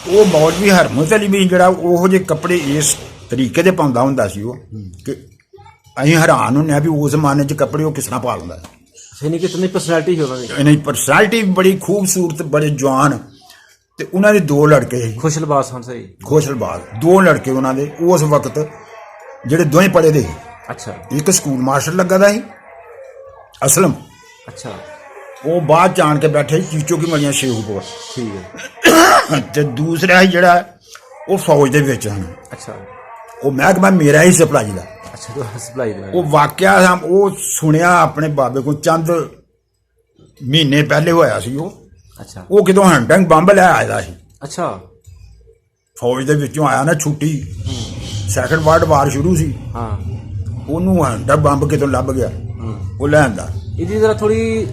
ਉਹ ਮੌਲਵੀ ਹਰਮਤ ਅਲੀ ਵੀ ਜਿਹੜਾ ਉਹੋ ਜਿਹੇ ਕੱਪੜੇ ਇਸ ਤਰੀਕੇ ਦੇ ਪਾਉਂਦਾ ਹੁੰਦਾ ਸੀ ਉਹ ਕਿ ਅਸੀਂ ਹੈਰਾਨ ਹੁੰਦੇ ਹਾਂ ਵੀ ਉਸ ਜ਼ਮਾਨੇ 'ਚ ਕੱਪੜੇ ਉਹ ਕਿਸ ਤਰ੍ਹਾਂ ਪਾ ਲੈਂਦਾ। ਕਿਤਨੀ ਪਰਸਨੈਲਿਟੀ ਸੀ ਉਹਨਾਂ ਦੀ। ਇਹਨਾਂ ਦੀ ਪਰਸਨੈਲਿਟੀ ਬੜੀ ਖੂਬਸੂਰਤ, ਬੜੇ ਜਵਾਨ। ਤੇ ਉਹਨਾਂ ਦੇ 2 ਲੜਕੇ ਸੀ। ਖੁਸ਼ਲਬਾਜ਼ ਸਨ। ਸਹੀ, ਖੁਸ਼ਲਬਾਜ਼ 2 ਲੜਕੇ ਉਹਨਾਂ ਦੇ ਉਸ ਵਕਤ ਜਿਹੜੇ ਦੋਵੇਂ ਪੜ੍ਹੇ ਦੇ ਸੀ। ਅੱਛਾ। ਇੱਕ ਸਕੂਲ ਮਾਸਟਰ ਲੱਗਾ ਦਾ ਸੀ ਅਸਲਮ। ਅੱਛਾ। ਉਹ ਬਾਅਦ ਜਾਣ ਕੇ ਬੈਠੇ ਚੀਚੋ ਕੀ ਮਲੀਆਂ ਸ਼ੇਖੂਪੁਰ। ਠੀਕ ਹੈ। ਤੇ ਦੂਸਰਾ ਜਿਹੜਾ ਉਹ ਫੌਜ ਦੇ ਵਿੱਚ ਹਨ। ਅੱਛਾ। ਉਹ ਮਹਿਕਮਾ ਮੇਰਾ ਹੀ ਸਪਲਾਈ ਦਾ। ਅੱਛਾ ਦੁਆਰਾ ਸਪਲਾਈ ਦੇ ਉਹ ਵਾਕਿਆ ਉਹ ਸੁਣਿਆ ਆਪਣੇ ਬਾਬੇ ਕੋਲ ਚੰਦ ਮਹੀਨੇ ਪਹਿਲੇ ਹੋਇਆ ਸੀ। ਅੱਛਾ ਉਹ ਕਿਤੋਂ ਹੈਂਡਟੈਂਕ ਬੰਬ ਲੈ ਆਇਆ ਸੀ। ਅੱਛਾ ਫੌਜ ਦੇ ਵਿੱਚੋਂ ਆਇਆ ਨਾ ਛੁੱਟੀ, ਸੈਕੰਡ ਵਰਲਡ ਵਾਰ ਸ਼ੁਰੂ ਸੀ। ਹਾਂ ਉਹਨੂੰ ਹੈਂਡਟੈਂਕ ਬੰਬ ਕਿਤੋਂ ਲੱਭ ਗਿਆ, ਉਹ ਲੈਂਦਾ। ਇਹਦੀ ਜ਼ਰਾ ਥੋੜੀ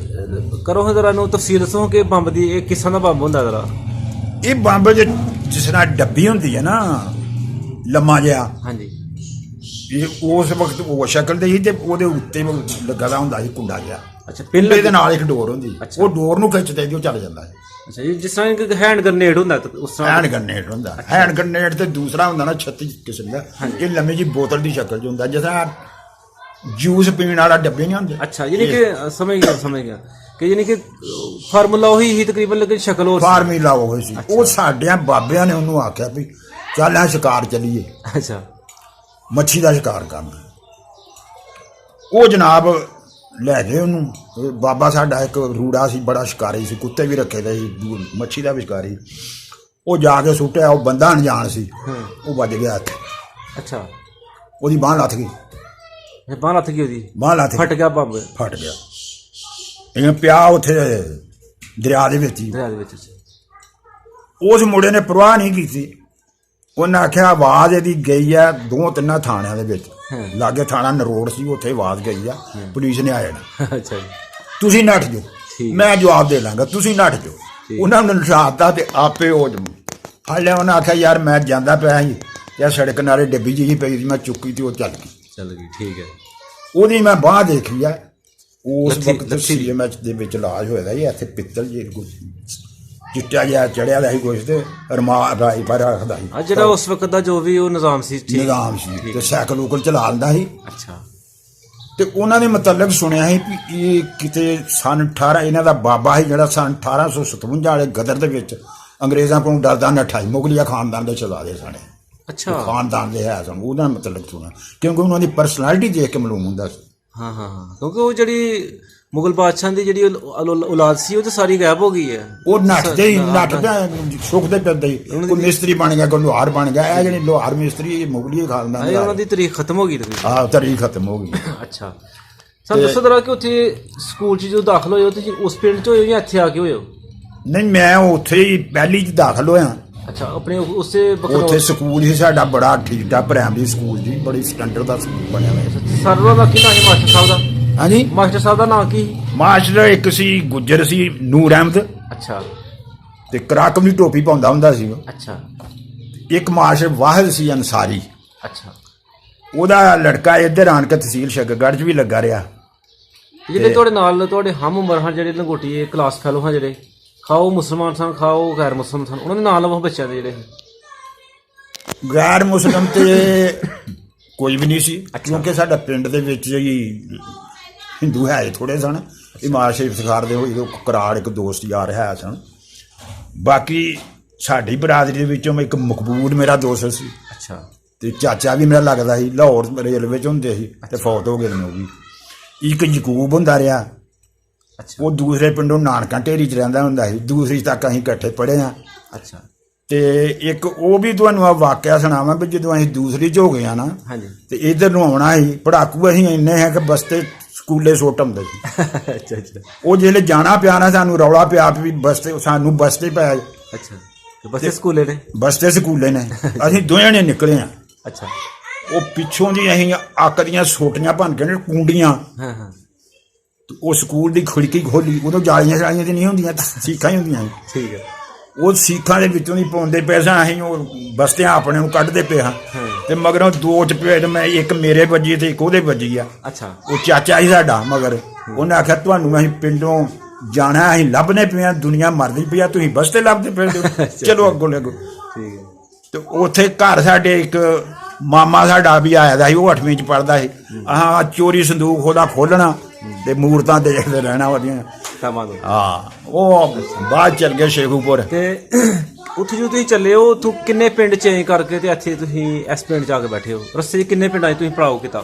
ਕਰੋ ਜ਼ਰਾ ਨੂੰ ਤਫਸੀਲ ਦੱਸੋ ਕਿ ਬੰਬ ਦੀ ਇਹ ਕਿਸ ਤਰ੍ਹਾਂ ਦਾ ਬੰਬ ਹੁੰਦਾ ਜ਼ਰਾ। ਇਹ ਬੰਬ ਜਿਸ ਤਰ੍ਹਾਂ ਡੱਬੀ ਹੁੰਦੀ ਹੈ ਨਾ ਲੰਮਾ ਜਿਹਾ, ਹਾਂਜੀ ਇਹ ਉਸ ਵਕਤ ਉਹ ਸ਼ਕਲ ਦੇ ਸੀ ਤੇ ਉਹਦੇ ਉੱਤੇ ਲੱਗਾ ਦਾ ਹੁੰਦਾ ਸੀ ਕੁੰਡਾ ਜਿਹਾ। ਅੱਛਾ ਪਿੱਲੇ ਦੇ ਨਾਲ ਇੱਕ ਡੋਰ ਹੁੰਦੀ, ਅੱਛਾ। ਉਹ ਡੋਰ ਨੂੰ ਖਿੱਚਦੇ ਤੇ ਉਹ ਚੱਲ ਜਾਂਦਾ ਹੈ। ਅੱਛਾ ਜੀ, ਜਿਸ ਤਰ੍ਹਾਂ ਇੱਕ ਹੈਂਡ ਗ੍ਰਨੇਡ ਹੁੰਦਾ ਉਸ ਤਰ੍ਹਾਂ। ਹੈਂਡ ਗ੍ਰਨੇਡ ਹੁੰਦਾ, ਹੈਂਡ ਗ੍ਰਨੇਡ ਤੇ ਦੂਸਰਾ ਹੁੰਦਾ ਨਾ 36 ਕਿਸਮ ਦਾ, ਇਹ ਲੰਮੀ ਜੀ ਬੋਤਲ ਦੀ ਸ਼ਕਲ 'ਚ ਹੁੰਦਾ, ਜਿਸ ਤਰ੍ਹਾਂ ਜੂਸ ਪੀਣ ਵਾਲਾ ਡੱਬੇ ਨਹੀਂ ਹੁੰਦੇ। ਅੱਛਾ ਯਾਨੀ ਕਿ ਸਮਝ ਗਿਆ ਕਿ ਯਾਨੀ ਕਿ ਫਾਰਮੂਲਾ ਉਹੀ ਹੀ ਤਕਰੀਬਨ, ਲੇਕਿਨ ਸ਼ਕਲ ਹੋਰ ਫਾਰਮੂਲਾ ਉਹ ਸੀ। ਉਹ ਸਾਡਿਆਂ ਬਾਬਿਆਂ ਨੇ ਉਹਨੂੰ ਆਖਿਆ ਵੀ ਚੱਲ ਆ ਸ਼ਿਕਾਰ ਚੱਲੀਏ, ਅੱਛਾ ਮੱਛੀ ਦਾ ਸ਼ਿਕਾਰ ਕਰਨਾ। ਉਹ ਜਨਾਬ ਲੈ ਗਏ ਉਹਨੂੰ। ਬਾਬਾ ਸਾਡਾ ਇੱਕ ਰੂੜਾ ਸੀ, ਬੜਾ ਸ਼ਿਕਾਰੀ ਸੀ, ਕੁੱਤੇ ਵੀ ਰੱਖੇ ਦੇ ਸੀ, ਮੱਛੀ ਦਾ ਵੀ ਸ਼ਿਕਾਰੀ। ਉਹ ਜਾ ਕੇ ਸੁੱਟਿਆ, ਉਹ ਬੰਦਾ ਅਣਜਾਣ ਸੀ, ਉਹ ਵੱਜ ਗਿਆ ਹੱਥ। ਅੱਛਾ ਉਹਦੀ ਬਾਂਹ ਲੱਥ ਗਈ, ਬਾਂਹ ਲੱਥ ਗਈ, ਉਹਦੀ ਬਾਂਹ ਲੱਥ ਫਟ ਗਿਆ ਬੰਬ, ਫਟ ਗਿਆ। ਇਹ ਪਿਆ ਉੱਥੇ ਦਰਿਆ ਦੇ ਵਿੱਚ ਹੀ। ਦਰਿਆ ਦੇ ਵਿੱਚ। ਉਸ ਮੁੰਡੇ ਨੇ ਪਰਵਾਹ ਨਹੀਂ ਕੀਤੀ। ਉਹਨੇ ਆਖਿਆ ਆਵਾਜ਼ ਇਹਦੀ ਗਈ ਆ 2-3 ਥਾਣਿਆਂ ਦੇ ਵਿੱਚ, ਲਾਗੇ ਥਾਣਾ ਨਰੋੜ ਸੀ, ਉੱਥੇ ਆਵਾਜ਼ ਗਈ ਆ, ਪੁਲਿਸ ਨੇ ਆ ਜਾਣਾ। ਅੱਛਾ ਜੀ, ਤੁਸੀਂ ਨੱਠ ਜਾਓ, ਮੈਂ ਜਵਾਬ ਦੇ ਲਾਂਗਾ, ਤੁਸੀਂ ਨੱਠ ਜਾਓ। ਉਹਨਾਂ ਨੂੰ ਨਸਾਤਾ ਤੇ ਆਪੇ ਉਹ ਫੜ ਲਿਆ। ਉਹਨੇ ਆਖਿਆ ਯਾਰ ਮੈਂ ਜਾਂਦਾ ਪਿਆ ਸੀ, ਯਾਰ ਸੜਕ ਕਿਨਾਰੇ ਡੱਬੀ ਜਿਹੀ ਪਈ ਸੀ, ਮੈਂ ਚੁੱਕੀ ਤੇ ਉਹ ਚੱਲ ਗਈ। ਠੀਕ ਹੈ। ਉਹਦੀ ਮੈਂ ਬਾਂਹ ਦੇਖੀ ਆ, ਉਸ ਵਕਤ ਸੀਐਮਐਚ ਦੇ ਵਿੱਚ ਇਲਾਜ ਹੋਇਆ ਸੀ। ਇੱਥੇ ਪਿੱਤਲ ਜੀ ਚਿੱਟਾ ਜਿਹਾ ਚੜਿਆ ਦਾ ਸੀ ਕੁਛ, ਤੇ ਰਾਈ ਪਰ ਰੱਖਦਾ ਸੀ। ਜਿਹੜਾ ਉਸ ਵਕਤ ਦਾ ਜੋ ਵੀ ਉਹ ਨਿਜ਼ਾਮ ਸੀ, ਨਿਜ਼ਾਮ ਸੀ, ਤੇ ਸਾਈਕਲ ਉਕਲ ਚਲਾ ਲੈਂਦਾ ਸੀ। ਅੱਛਾ। ਤੇ ਉਹਨਾਂ ਨੇ ਮਤਲਬ ਸੁਣਿਆ ਸੀ ਵੀ ਇਹ ਕਿਤੇ ਸਨ 18 ਇਹਨਾਂ ਦਾ ਬਾਬਾ ਸੀ ਜਿਹੜਾ ਸਨ 1857 ਵਾਲੇ ਗਦਰ ਦੇ ਵਿੱਚ ਅੰਗਰੇਜ਼ਾਂ ਕੋਲੋਂ ਡਰਦਾ ਨੱਠਾ ਸੀ, ਮੁਗਲਿਆ ਖਾਨਦਾਨ ਦੇ ਚਲਾਦੇ ਸਨ। ਅੱਛਾ, ਖਾਨਦਾਨ ਦੇ ਹੈ ਸਨ, ਉਹਦਾ ਮਤਲਬ ਸੁਣਿਆ, ਕਿਉਂਕਿ ਉਹਨਾਂ ਦੀ ਪਰਸਨੈਲਿਟੀ ਦੇਖ ਕੇ ਮਾਲੂਮ ਹੁੰਦਾ ਸੀ। ਹਾਂ, ਕਿਉਂਕਿ ਉਹ ਜਿਹੜੀ ਮੁਗਲ ਬਾਦਸ਼ਾਹ ਦੀ ਜਿਹੜੀ ਔਲਾਦ ਸੀ, ਉਹ ਤਾਂ ਸਾਰੀ ਗਾਇਬ ਹੋ ਗਈ ਹੈ। ਉਹ ਨੱਠਦੇ ਹੀ ਸੁੱਕਦੇ ਪੈਂਦੇ ਹੀ, ਕੋਈ ਮਿਸਤਰੀ ਬਣ ਗਿਆ, ਕੋਈ ਲੋਹਾਰ ਬਣ ਗਿਆ। ਇਹ ਜਿਹੜੇ ਲੋਹਾਰ ਮਿਸਤਰੀ ਮੁਗਲੀ ਖਾਨਦਾਨ ਉਹਨਾਂ ਦੀ ਤਾਰੀਖ ਖਤਮ ਹੋ ਗਈ। ਤਾਰੀਖ ਖਤਮ ਹੋ ਗਈ। ਅੱਛਾ, ਸਾਨੂੰ ਦੱਸੋ ਜਰਾ ਕਿ ਉੱਥੇ ਸਕੂਲ 'ਚ ਜਦੋਂ ਦਾਖਲ ਹੋਏ ਹੋ ਤੁਸੀਂ ਉਸ ਪਿੰਡ 'ਚ ਹੋਏ ਹੋ ਜਾਂ ਇੱਥੇ ਆ ਕੇ ਹੋਏ ਹੋ? ਨਹੀਂ, ਮੈਂ ਉੱਥੇ ਹੀ ਪਹਿਲੀ 'ਚ ਦਾਖਲ ਹੋਇਆ। ਅੱਛਾ, ਆਪਣੇ ਉਸੇ ਉੱਥੇ ਸਕੂਲ ਸੀ ਸਾਡਾ ਬੜਾ ਠੀਕ ਠਾਕ ਪ੍ਰਾਇਮਰੀ ਸਕੂਲ ਜੀ, ਬੜੀ ਸਟੈਂਡਰਡ ਦਾ ਸਕੂਲ ਬਣਿਆ ਹੋਇਆ। ਸਰ ਦਾ ਕੀ ਨਾਮ ਹੈ ਮਾਸਟਰ ਸਾਹਿਬ ਦਾ? ਹਾਂਜੀ, ਮਾਸਟਰ ਸਾਹਿਬ ਦਾ ਨਾਮ ਕੀ? ਮਾਸਟਰ ਇੱਕ ਸੀ ਗੁੱਜਰ ਸੀ, ਨੂਰ ਅਹਿਮਦ। ਅੱਛਾ। ਤੇ ਕਰਾਕਮ ਦੀ ਟੋਪੀ ਪਾਉਂਦਾ ਹੁੰਦਾ ਸੀ। ਅੱਛਾ। ਇੱਕ ਮਾਸਟਰ ਵਾਹਿਦ ਸੀ ਅੰਸਾਰੀ। ਅੱਛਾ। ਉਹਦਾ ਲੜਕਾ ਇੱਧਰ ਆਣ ਕੇ ਤਹਿਸੀਲ ਸ਼ਗਗੜ੍ਹ 'ਚ ਵੀ ਲੱਗਾ ਰਿਹਾ। ਜਿਹੜੇ ਤੁਹਾਡੇ ਨਾਲ ਤੁਹਾਡੇ ਹਮ ਉਮਰ ਹਨ, ਜਿਹੜੇ ਲੰਗੋਟੀ ਕਲਾਸ ਫੈਲੋ ਹਨ, ਜਿਹੜੇ ਖਾਓ ਮੁਸਲਮਾਨ ਸਨ, ਖਾਓ ਗੈਰ ਮੁਸਲਮਾਨ ਸਨ, ਉਹਨਾਂ ਦੇ ਨਾਂ ਲਵੋ ਬੱਚਿਆਂ ਦੇ। ਜਿਹੜੇ ਗੈਰ ਮੁਸਲਮ ਤੇ ਕੋਈ ਵੀ ਨਹੀਂ ਸੀ, ਕਿਉਂਕਿ ਸਾਡਾ ਪਿੰਡ ਦੇ ਵਿੱਚ ਹੀ ਹਿੰਦੂ ਹੈ ਥੋੜੇ ਸਨ। ਇਮਾਮ ਸ਼ਰੀਫ ਸਿਖਾਰ ਦੇ ਹੋਈ ਕਰਾੜ ਇੱਕ ਦੋਸਤ ਯਾਰ ਹੈ ਸਨ। ਬਾਕੀ ਸਾਡੀ ਬਰਾਦਰੀ ਦੇ ਵਿੱਚੋਂ ਇੱਕ ਮਕਬੂਲ ਮੇਰਾ ਦੋਸਤ ਸੀ। ਅੱਛਾ। ਤੇ ਚਾਚਾ ਵੀ ਮੇਰਾ ਲੱਗਦਾ ਸੀ, ਲਾਹੌਰ ਰੇਲਵੇ 'ਚ ਹੁੰਦੇ ਸੀ ਤੇ ਫੌਤ ਹੋ ਗਏ ਨੇ ਉਹ ਵੀ। ਇੱਕ ਯਕੂਬ ਹੁੰਦਾ ਰਿਹਾ, ਉਹ ਦੂਸਰੇ ਪਿੰਡੋਂ ਨਾਨਕਾ ਢੇਰੀ 'ਚ ਰਹਿੰਦਾ ਹੁੰਦਾ ਸੀ। ਦੂਸਰੀ ਤੱਕ ਅਸੀਂ ਇਕੱਠੇ ਪੜ੍ਹੇ ਹਾਂ। ਅੱਛਾ। ਤੇ ਇੱਕ ਉਹ ਵੀ ਤੁਹਾਨੂੰ ਆ ਵਾਕਿਆ ਸੁਣਾਵਾਂ ਵੀ ਜਦੋਂ ਅਸੀਂ ਦੂਸਰੀ 'ਚ ਹੋ ਗਏ ਨਾ, ਤੇ ਇੱਧਰ ਨੂੰ ਆਉਣਾ ਸੀ, ਪੜਾਕੂ ਅਸੀਂ ਇੰਨੇ ਹੈ ਕਿ ਬਸਤੇ ਸਕੂਲੇ ਸੁੱਟ ਆਉਂਦੇ ਸੀ। ਅੱਛਾ ਅੱਛਾ। ਉਹ ਜਿਹੜੇ ਜਾਣਾ ਪਿਆ ਨਾ, ਸਾਨੂੰ ਰੌਲਾ ਪਿਆ ਵੀ ਬਸਤੇ, ਸਾਨੂੰ ਬਸਤੇ ਪਿਆ। ਅੱਛਾ, ਬਸਤੇ ਸਕੂਲੇ ਨੇ? ਬਸਤੇ ਸਕੂਲੇ ਨੇ। ਅਸੀਂ ਦੋਵੇਂ ਨੇ ਨਿਕਲੇ ਆ। ਅੱਛਾ। ਉਹ ਪਿੱਛੋਂ ਦੀ ਅਸੀਂ ਅੱਕ ਦੀਆਂ ਸੋਟੀਆਂ ਭੰਨ ਕੇ ਕੁੰਡੀਆਂ, ਉਹ ਸਕੂਲ ਦੀ ਖਿੜਕੀ ਖੋਲੀ। ਉਦੋਂ ਜਾਲੀਆਂ ਜਾਲੀਆਂ ਤੇ ਨਹੀਂ ਹੁੰਦੀਆਂ, ਸੀਖਾਂ ਹੀ ਹੁੰਦੀਆਂ ਸੀ। ਠੀਕ ਹੈ। ਉਹ ਸੀਖਾਂ ਦੇ ਵਿੱਚੋਂ ਦੀ ਪਾਉਂਦੇ ਪਏ ਸਾਂ ਅਸੀਂ, ਉਹ ਬਸਤਿਆਂ ਆਪਣੇ ਨੂੰ ਕੱਢਦੇ ਪਏ ਹਾਂ। ਤੇ ਮਗਰੋਂ 2 ਚਪੇੜ, ਮੈਂ ਇੱਕ ਮੇਰੇ ਵੱਜੀ ਤੇ ਇੱਕ ਉਹਦੇ ਵੱਜੀ ਆ। ਅੱਛਾ। ਉਹ ਚਾਚਾ ਸੀ ਸਾਡਾ, ਮਗਰ ਉਹਨੇ ਆਖਿਆ ਤੁਹਾਨੂੰ ਅਸੀਂ ਪਿੰਡੋਂ ਜਾਣਾ, ਅਸੀਂ ਲੱਭਣੇ ਪਏ ਹਾਂ, ਦੁਨੀਆ ਮਰਦੀ ਪਈ ਆ, ਤੁਸੀਂ ਬਸਤੇ ਲੱਭਦੇ ਫਿਰਦੇ। ਚਲੋ ਅੱਗੋਂ ਲੱਗੋ। ਠੀਕ ਹੈ। ਤੇ ਉੱਥੇ ਘਰ ਸਾਡੇ ਇੱਕ ਮਾਮਾ ਸਾਡਾ ਵੀ ਆਇਆ ਦਾ ਸੀ, ਉਹ 8ਵੀਂ 'ਚ ਪੜ੍ਹਦਾ ਸੀ। ਆਹ ਚੋਰੀ ਸੰਦੂਕ ਉਹਦਾ ਖੋਲ੍ਹਣਾ ਤੇ ਮੂਰਤਾਂ ਦੇਖਦੇ ਰਹਿਣਾ ਉਹਦੀਆਂ। ਹਾਂ, ਉਹ ਬਾਅਦ ਚਲ ਗਏ ਸ਼ੇਖੂਪੁਰ। ਤੇ ਉੱਥੇ ਜੋ ਤੁਸੀਂ ਚੱਲੇ ਹੋ, ਉੱਥੋਂ ਕਿੰਨੇ ਪਿੰਡ ਚੇਂਜ ਕਰਕੇ ਤੇ ਇੱਥੇ ਤੁਸੀਂ ਇਸ ਪਿੰਡ 'ਚ ਆ ਕੇ ਬੈਠੇ ਹੋ? ਰਸਤੇ 'ਚ ਕਿੰਨੇ ਪਿੰਡਾਂ 'ਚ ਤੁਸੀਂ ਪੜਾਓ ਕੀਤਾ?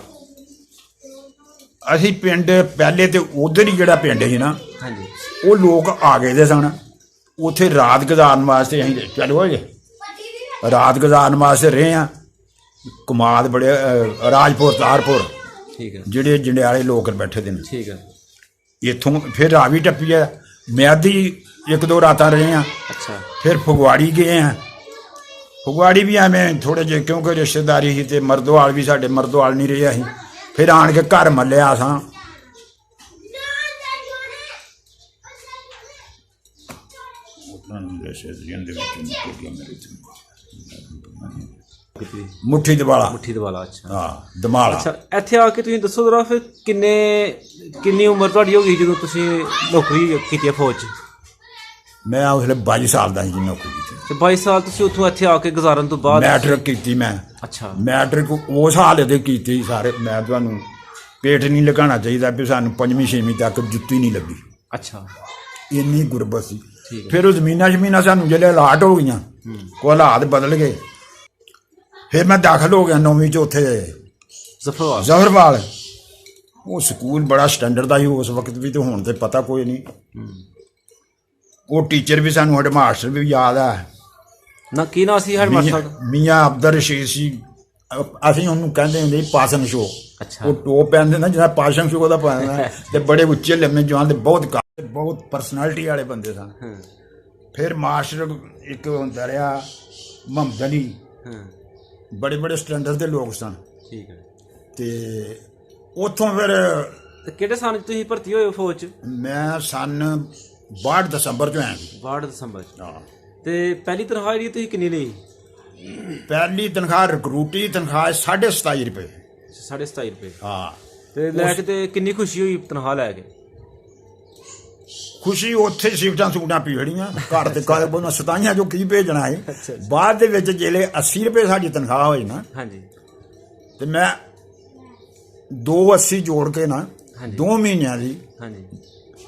ਅਸੀਂ ਪਿੰਡ ਪਹਿਲੇ ਤੇ ਉਧਰ ਹੀ ਜਿਹੜਾ ਪਿੰਡ ਸੀ ਨਾ, ਹਾਂਜੀ, ਉਹ ਲੋਕ ਆ ਗਏ ਦੇ ਸਨ। ਉੱਥੇ ਰਾਤ ਗੁਜ਼ਾਰਨ ਵਾਸਤੇ ਅਸੀਂ ਚਲੋ ਰਾਤ ਗੁਜ਼ਾਰਨ ਵਾਸਤੇ ਰਹੇ ਹਾਂ। ਕਮਾਦ ਬੜੇ ਰਾਜਪੁਰ ਤਾਰਪੁਰ ਠੀਕ ਹੈ ਜਿਹੜੇ ਜੰਡਿਆਲੇ ਲੋਕ ਬੈਠੇ ਦੇ ਨੇ ਠੀਕ ਹੈ ਇੱਥੋਂ ਫਿਰ ਰਾਵੀ ਟੱਪੀ ਆ ਮਿਆਦੀ 1-2 ਰਾਤਾਂ ਰਹੇ ਆ ਅੱਛਾ ਫਿਰ ਫਗਵਾੜੀ ਗਏ ਆ ਫਗਵਾੜੀ ਵੀ ਐਵੇਂ ਥੋੜੇ ਜਿਹੇ ਕਿਉਂਕਿ ਰਿਸ਼ਤੇਦਾਰੀ ਸੀ ਤੇ ਮਰਦੋਵਾਲ ਵੀ ਸਾਡੇ ਮਰਦੋਵਾਲ ਨਹੀਂ ਰਹੇ ਅਸੀਂ ਫਿਰ ਆਣ ਕੇ ਘਰ ਮੱਲਿਆ ਸਾਂ ਮੁੱਠੀ ਦਵਾਲਾ ਮੁੱਠੀ ਦਵਾਲਾ ਅੱਛਾ ਹਾਂ ਦਮਾਲਾ ਅੱਛਾ ਇੱਥੇ ਆ ਕੇ ਤੁਸੀਂ ਦੱਸੋ ਜ਼ਰਾ ਫਿਰ ਕਿੰਨੀ ਉਮਰ ਤੁਹਾਡੀ ਹੋ ਗਈ ਜਦੋਂ ਤੁਸੀਂ ਨੌਕਰੀ ਕੀਤੀ ਹੈ ਫੌਜ 'ਚ ਮੈਂ ਉਸਲੇ 22 ਸਾਲ ਦਾ ਸੀ ਜੀ ਨੌਕਰੀ ਕੀਤੀ ਤੇ 22 ਸਾਲ ਤੁਸੀਂ ਉੱਥੋਂ ਇੱਥੇ ਆ ਕੇ ਗੁਜ਼ਾਰਨ ਤੋਂ ਬਾਅਦ ਮੈਟ੍ਰਿਕ ਕੀਤੀ ਮੈਂ ਅੱਛਾ ਮੈਟ੍ਰਿਕ ਉਸ ਹਾਲ ਦੇ ਕੀਤੀ ਸਾਰੇ ਮੈਂ ਤੁਹਾਨੂੰ ਪੇਟ ਨਹੀਂ ਲਗਾਉਣਾ ਚਾਹੀਦਾ ਵੀ ਸਾਨੂੰ 5ਵੀਂ 6ਵੀਂ ਤੱਕ ਜੁੱਤੀ ਨਹੀਂ ਲੱਗੀ ਅੱਛਾ ਇੰਨੀ ਗੁਰਬਤ ਸੀ ਠੀਕ ਹੈ ਫਿਰ ਉਹ ਜ਼ਮੀਨਾਂ ਸਾਨੂੰ ਜਿਹੜੇ ਅਲਾਟ ਹੋ ਗਈਆਂ ਉਹ ਹਾਲਾਤ ਬਦਲ ਗਏ ਫਿਰ ਮੈਂ ਦਾਖਲ ਹੋ ਗਿਆ 9ਵੀਂ 'ਚ ਉੱਥੇ ਜ਼ਫਰਵਾਲ ਜ਼ਫਰਵਾਲ ਉਹ ਸਕੂਲ ਬੜਾ ਸਟੈਂਡਰਡ ਦਾ ਸੀ ਉਸ ਵਕਤ ਵੀ ਤੇ ਹੁਣ ਤੇ ਪਤਾ ਕੋਈ ਨਹੀਂ ਉਹ ਟੀਚਰ ਵੀ ਸਾਨੂੰ ਹੈਡ ਮਾਸਟਰ ਵੀ ਯਾਦ ਆ ਨਾ ਕੀ ਨਾ ਸੀ ਹੈਡਮਾਸਟਰ ਮੀਆਂ ਅਬਦਰ ਰਸ਼ੀਦ ਸੀ ਅਸੀਂ ਉਹਨੂੰ ਕਹਿੰਦੇ ਹੁੰਦੇ ਸੀ ਪਾਸਨ ਸ਼ੋ ਅੱਛਾ ਉਹ ਟੋਪ ਪੈਂਦੇ ਨਾ ਜਿਹੜਾ ਪਾਸਨ ਸ਼ੋ ਦਾ ਪਾਉਂਦਾ ਤੇ ਬੜੇ ਉੱਚੇ ਲੰਮੇ ਜਵਾਨ ਤੇ ਬਹੁਤ ਪਰਸਨੈਲਿਟੀ ਵਾਲੇ ਬੰਦੇ ਸਨ ਫਿਰ ਮਾਸਟਰ ਇੱਕ ਹੁੰਦਾ ਰਿਹਾ ਮੁਹੰਮਦ ਅਲੀ ਬੜੇ ਸਟੈਂਡਰਡ ਦੇ ਲੋਕ ਸਨ ਠੀਕ ਹੈ ਤੇ ਉੱਥੋਂ ਫਿਰ ਤੇ ਕਿਹੜੇ ਸਾਲ 'ਚ ਤੁਸੀਂ ਭਰਤੀ ਹੋਏ ਫੌਜ 'ਚ ਮੈਂ ਸਨ 62 ਦਸੰਬਰ 'ਚ ਆਇਆ ਸੀ 62 ਦਸੰਬਰ 'ਚ ਹਾਂ ਤੇ ਪਹਿਲੀ ਤਨਖਾਹ ਜਿਹੜੀ ਤੁਸੀਂ ਕਿੰਨੀ ਲਈ ਪਹਿਲੀ ਤਨਖਾਹ ਰਿਕਰੂਟੀ ਤਨਖਾਹ 27.5 ਰੁਪਏ 27.5 ਰੁਪਏ ਹਾਂ ਤੇ ਲੈ ਕੇ ਤੇ ਕਿੰਨੀ ਖੁਸ਼ੀ ਹੋਈ ਤਨਖਾਹ ਲੈ ਕੇ ਖੁਸ਼ੀ ਉੱਥੇ ਸਿਫਟਾਂ ਸੂਟਾਂ ਪੀੜੀਆਂ ਘਰ ਤੇ ਕਾਲੇ ਬੋਨਾ ਸਤਾਈਆਂ ਜੋ ਕੀ ਭੇਜਣਾ ਹੈ ਬਾਅਦ ਦੇ ਵਿੱਚ ਜਿਹੜੇ 80 ਰੁਪਏ ਸਾਡੀ ਤਨਖਾਹ ਹੋਈ ਨਾ ਹਾਂਜੀ ਤੇ ਮੈਂ 280 ਜੋੜ ਕੇ ਨਾ 2 ਮਹੀਨਿਆਂ ਦੀ ਹਾਂਜੀ